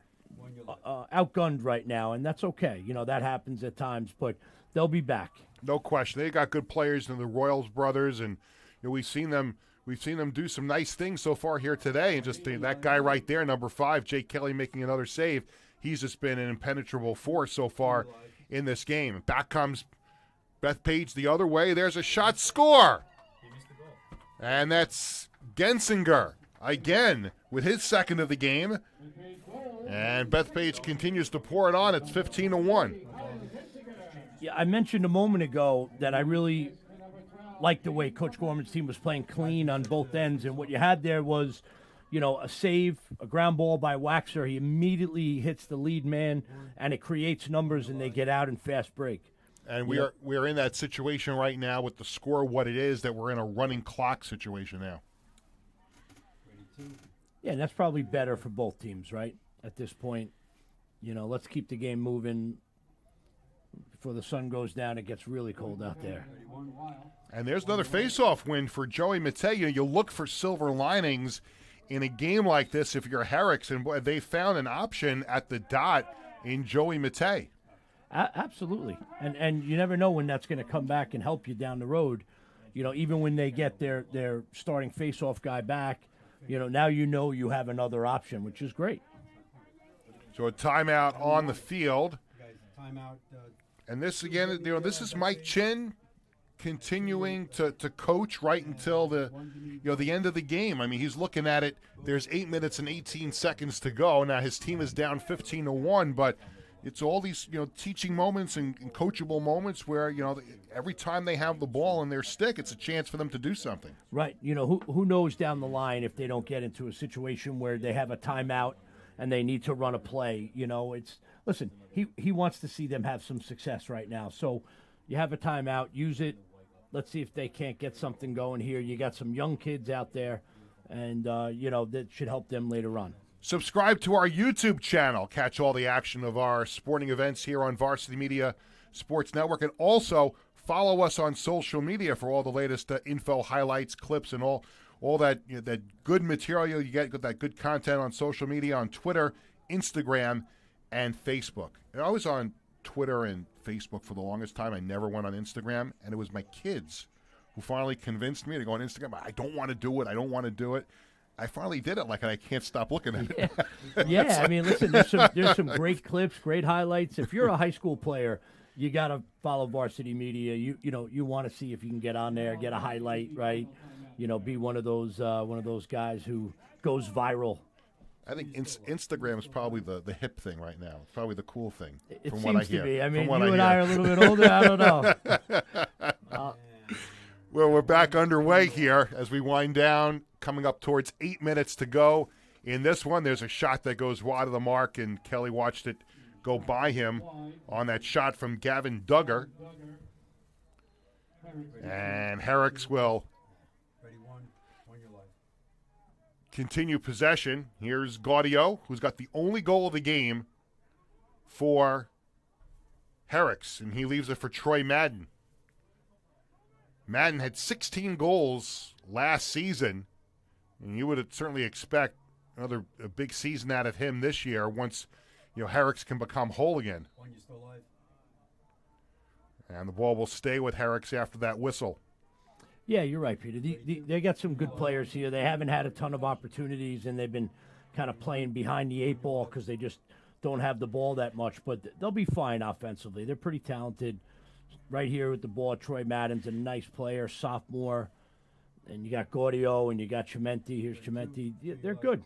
outgunned right now, and that's okay. That happens at times, but they'll be back. No question. They got good players in the Royals brothers, and we've seen them do some nice things so far here today. And just that guy right there, number 5, Jake Kelly, making another save. He's just been an impenetrable force so far in this game. Back comes Bethpage the other way. There's a shot, score! And that's Gensinger again with his second of the game. And Bethpage continues to pour it on. It's 15-1. Yeah, I mentioned a moment ago that I really liked the way Coach Gorman's team was playing clean on both ends. And what you had there was, a save, a ground ball by Waxer. He immediately hits the lead man, and it creates numbers, and they get out in fast break. And we are in that situation right now with the score what it is, that we're in a running clock situation now. Yeah, and that's probably better for both teams, right? At this point, let's keep the game moving. Before the sun goes down, it gets really cold out there. And there's another face-off win for Joey Mattei. You look for silver linings in a game like this if you're Herricks, and boy, they found an option at the dot in Joey Mattei. Absolutely. And you never know when that's going to come back and help you down the road. Even when they get their starting face-off guy back, now you have another option, which is great. So a timeout on the field. And this, again, this is Mike Chin continuing to coach right until the end of the game. I mean, he's looking at it. There's 8 minutes and 18 seconds to go. Now his team is down 15-1, but it's all these teaching moments and coachable moments where every time they have the ball in their stick, it's a chance for them to do something. Right. Who knows down the line if they don't get into a situation where they have a timeout and they need to run a play. Listen, he wants to see them have some success right now. So you have a timeout, use it. Let's see if they can't get something going here. You got some young kids out there, and, that should help them later on. Subscribe to our YouTube channel. Catch all the action of our sporting events here on Varsity Media Sports Network. And also follow us on social media for all the latest info, highlights, clips, and all that that good material you get, that good content on social media, on Twitter, Instagram, and Facebook. And I was on Twitter and Facebook for the longest time. I never went on Instagram, and it was my kids who finally convinced me to go on Instagram. I don't want to do it. I finally did it, and I can't stop looking at it. Yeah, I mean, listen, there's some great clips, great highlights. If you're a high school player, you got to follow Varsity Media. You want to see if you can get on there, get a highlight, right? Be one of those guys who goes viral. I think Instagram is probably the hip thing right now. It's probably the cool thing. It from seems what I to hear. be. I mean, you and I are a little bit older. I don't know. Well, we're back underway here as we wind down, coming up towards 8 minutes to go. In this one, there's a shot that goes wide of the mark, and Kelly watched it go by him on that shot from Gavin Duggar. And Herricks will continue possession. Here's Gaudio, who's got the only goal of the game for Herricks, and he leaves it for Troy Madden. Madden had 16 goals last season, and you would certainly expect a big season out of him this year once Herricks can become whole again. And the ball will stay with Herricks after that whistle. Yeah, you're right, Peter. They got some good players here. They haven't had a ton of opportunities, and they've been kind of playing behind the 8 ball because they just don't have the ball that much. But they'll be fine offensively. They're pretty talented. Right here with the ball, Troy Madden's a nice player, sophomore. And you got Gaudio and you got Chimenti. Here's Chimenti. They're good.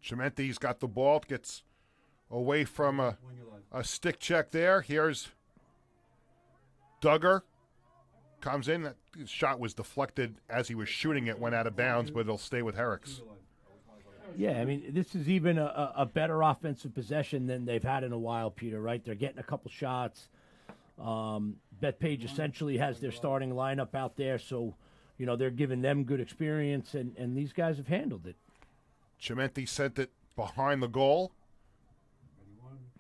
Chimenti's got the ball. Gets away from a stick check there. Here's Duggar comes in. That shot was deflected as he was shooting it, went out of bounds, but it'll stay with Herricks. Yeah, I mean, this is even a better offensive possession than they've had in a while, Peter, right? They're getting a couple shots. Bethpage essentially has their starting lineup out there, so, you know, they're giving them good experience, and these guys have handled it. Chimenti sent it behind the goal.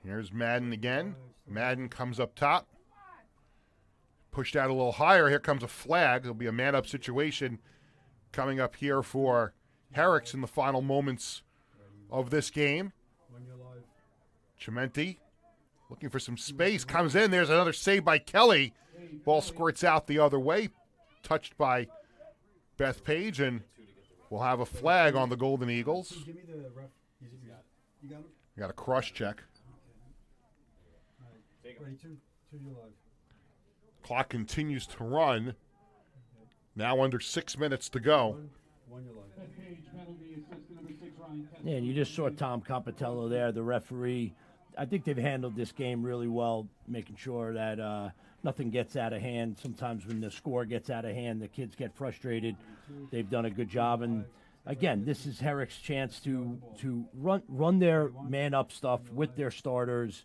Here's Madden again. Madden comes up top. Pushed out a little higher. Here comes a flag. There'll be a man-up situation coming up here for Herricks in the final moments of this game. Chimenti looking for some space. Comes in. There's another save by Kelly. Ball squirts out the other way. Touched by Bethpage, and we'll have a flag on the Golden Eagles. Give me the ref. You got him? We got a cross check. Ready, two you live. Clock continues to run. Now under 6 minutes to go. Yeah, and you just saw Tom Compatello there, the referee. I think they've handled this game really well, making sure that nothing gets out of hand. Sometimes when the score gets out of hand, the kids get frustrated. They've done a good job. And, again, this is Herrick's chance to run their man-up stuff with their starters,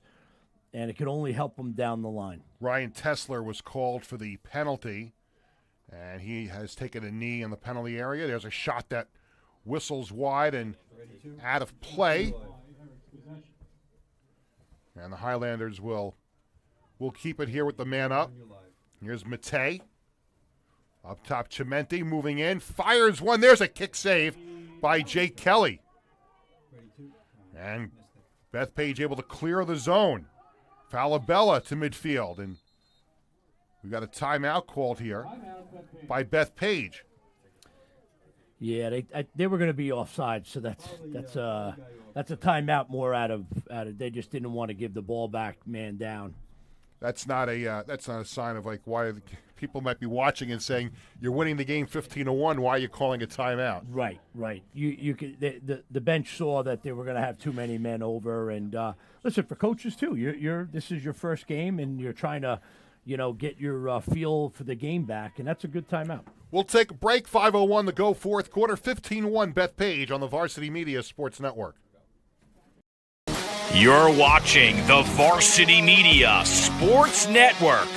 and it can only help them down the line. Ryan Tessler was called for the penalty, and he has taken a knee in the penalty area. There's a shot that whistles wide and out of play. And the Highlanders will keep it here with the man up. Here's Matei. Up top, Chimenti moving in. Fires one. There's a kick save by Jake Kelly. And Bethpage able to clear the zone. Falabella to midfield. And we got a timeout called here by Bethpage. Yeah, they were going to be offside, so that's a timeout more out of they just didn't want to give the ball back man down. That's not a sign of like why people might be watching and saying you're winning the game 15-1. Why are you calling a timeout? Right. You could the bench saw that they were going to have too many men over, and listen, for coaches too. This is your first game, and you're trying to, get your feel for the game back, and that's a good timeout. We'll take a break. 5:01 to go, fourth quarter. 15-1 Bethpage on the Varsity Media Sports Network. You're watching the Varsity Media Sports Network,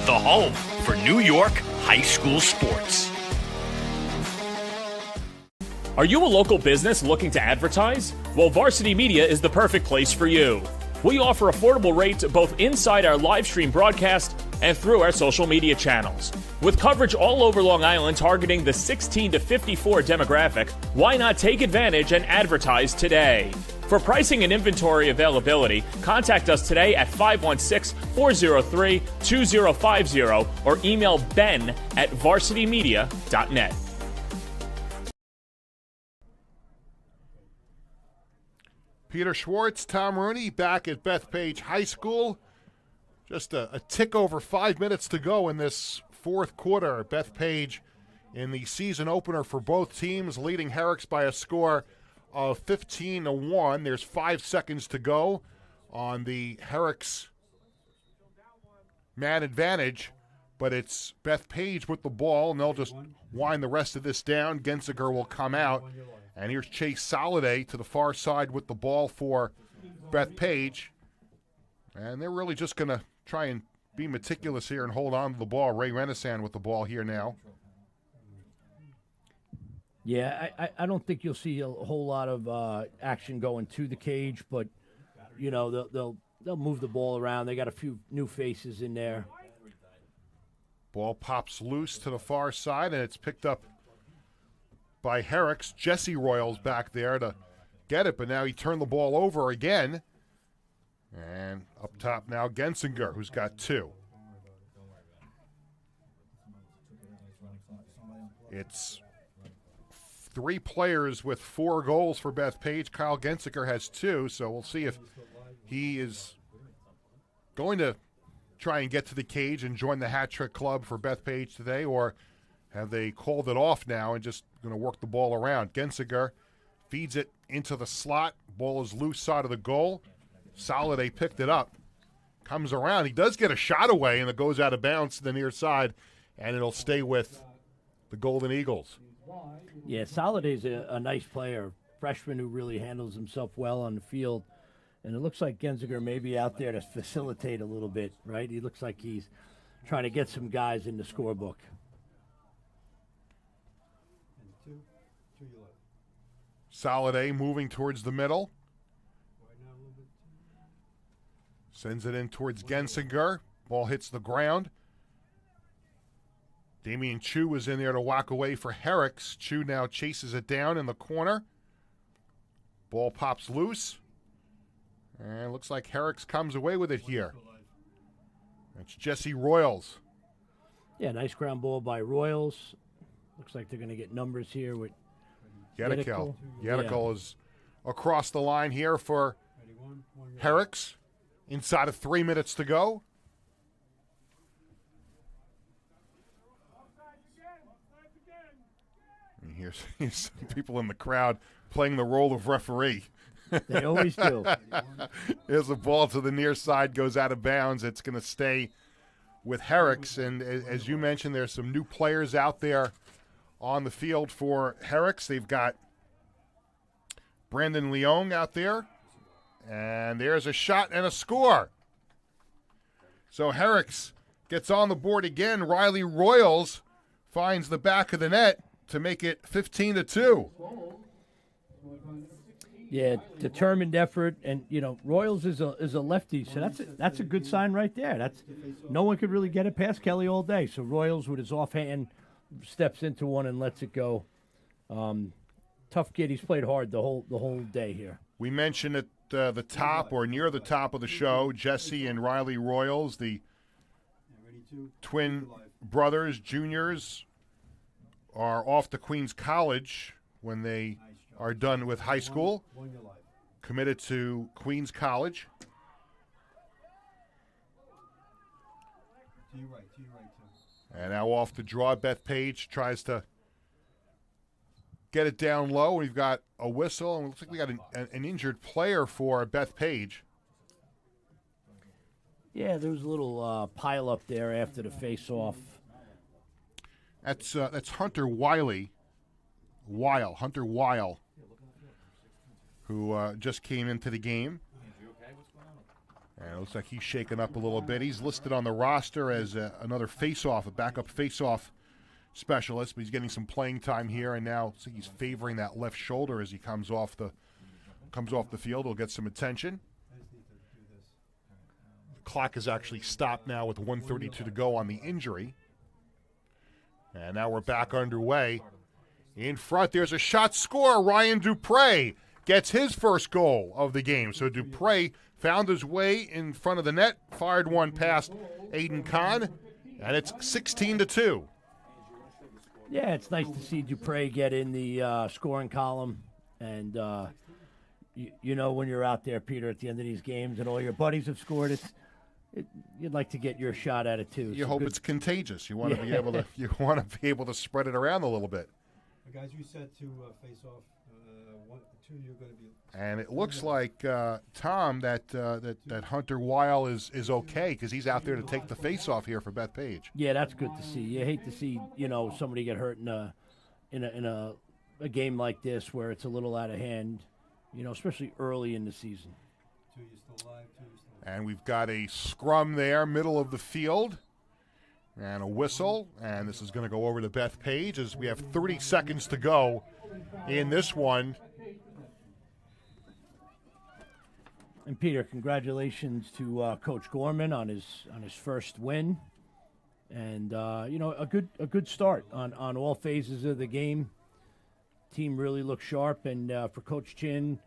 the home for New York high school sports. Are you a local business looking to advertise? Well, Varsity Media is the perfect place for you. We offer affordable rates both inside our live stream broadcast and through our social media channels. With coverage all over Long Island targeting the 16 to 54 demographic, why not take advantage and advertise today? For pricing and inventory availability, contact us today at 516-403-2050 or email ben@varsitymedia.net. Peter Schwartz, Tom Rooney back at Bethpage High School. Just a tick over 5 minutes to go in this fourth quarter. Bethpage in the season opener for both teams, leading Herricks by a score of 15-1. There's 5 seconds to go on the Herricks man advantage, but it's Bethpage with the ball, and they'll just wind the rest of this down. Gensiger will come out, and here's Chase Soliday to the far side with the ball for Bethpage. And they're really just going to try and be meticulous here and hold on to the ball. Ray Renaissance with the ball here now. Yeah, I don't think you'll see a whole lot of action going to the cage, but they'll move the ball around. They got a few new faces in there. Ball pops loose to the far side, and it's picked up by Herricks. Jesse Royals back there to get it, but now he turned the ball over again. And up top now, Gensinger, who's got 2. It's 3 players with 4 goals for Bethpage. Kyle Gensinger has 2, so we'll see if he is going to try and get to the cage and join the hat-trick club for Bethpage today, or have they called it off now and just going to work the ball around. Gensinger feeds it into the slot. Ball is loose side of the goal. Soliday picked it up. comes around. He does get a shot away, and it goes out of bounds to the near side, and it'll stay with the Golden Eagles. Yeah, Soliday's a nice player, freshman who really handles himself well on the field. And it looks like Genziger may be out there to facilitate a little bit, right? He looks like he's trying to get some guys in the scorebook. Soliday moving towards the middle. Sends it in towards Gensinger. Ball hits the ground. Damian Chu was in there to walk away for Herricks. Chu now chases it down in the corner. Ball pops loose. And looks like Herricks comes away with it here. That's Jesse Royals. Yeah, nice ground ball by Royals. Looks like they're going to get numbers here with Yedikel. Yedikel is across the line here for Herricks. Inside of 3 minutes to go. And here's some people in the crowd playing the role of referee. They always do. Here's the ball to the near side, goes out of bounds. It's going to stay with Herricks. And as you mentioned, there's some new players out there on the field for Herricks. They've got Brandon Leong out there. And there's a shot and a score. So Herricks gets on the board again. Riley Royals finds the back of the net to make it 15-2. Yeah, determined effort, and Royals is a lefty, so that's a good sign right there. That's no one could really get it past Kelly all day. So Royals with his offhand steps into one and lets it go. Tough kid. He's played hard the whole day here. We mentioned at the top or near the top of the show, Jesse and Riley Royals, the twin brothers, juniors, are off to Queens College when they are done with high school, committed to Queens College. And now off the draw, Bethpage tries to get it down low. We've got a whistle, and it looks like we got an injured player for Bethpage. Yeah, there was a little pile up there after the face-off. That's Hunter Hunter Weil, who just came into the game. And it looks like he's shaken up a little bit. He's listed on the roster as another face-off, a backup face-off specialist, but he's getting some playing time here, and now he's favoring that left shoulder as he comes off the field. He'll get some attention. The clock is actually stopped now with 1:32 to go on the injury. And now we're back underway. In front, there's a shot score. Ryan Dupre gets his first goal of the game. So Dupre found his way in front of the net, fired one past Aiden Kahn, and it's 16-2. Yeah, it's nice to see Dupre get in the scoring column. And, when you're out there, Peter, at the end of these games and all your buddies have scored, you'd like to get your shot at it too. You hope it's contagious. You want to be able to. You want to be able to spread it around a little bit. Guys, you said to face off. Two, you're going to be. And it looks like Tom that Hunter Weil is okay because he's out there to take the face off here for Bethpage. Yeah, that's good to see. You hate to see somebody get hurt in a game like this where it's a little out of hand, especially early in the season. Two, you're still alive. And we've got a scrum there, middle of the field, and a whistle. And this is going to go over to Bethpage as we have 30 seconds to go in this one. And Peter, congratulations to Coach Gorman on his first win, and a good start on all phases of the game. Team really looked sharp, and for Coach Chin.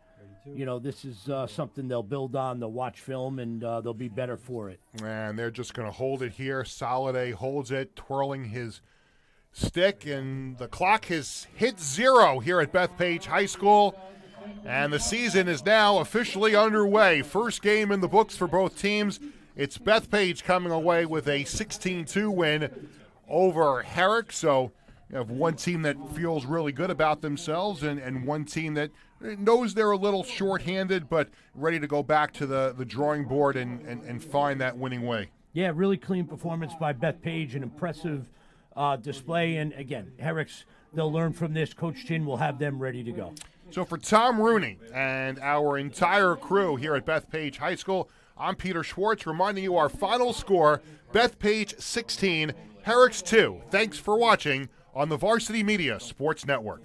This is something they'll build on. They'll watch film, and they'll be better for it. And they're just going to hold it here. Soliday holds it, twirling his stick, and the clock has hit 0 here at Bethpage High School. And the season is now officially underway. First game in the books for both teams. It's Bethpage coming away with a 16-2 win over Herricks. So You have one team that feels really good about themselves and one team that knows they're a little short-handed but ready to go back to the drawing board and find that winning way. Yeah, really clean performance by Bethpage, an impressive display. And again, Herricks, they'll learn from this. Coach Chin will have them ready to go. So for Tom Rooney and our entire crew here at Bethpage High School, I'm Peter Schwartz, reminding you our final score, Bethpage 16, Herricks 2. Thanks for watching on the Varsity Media Sports Network.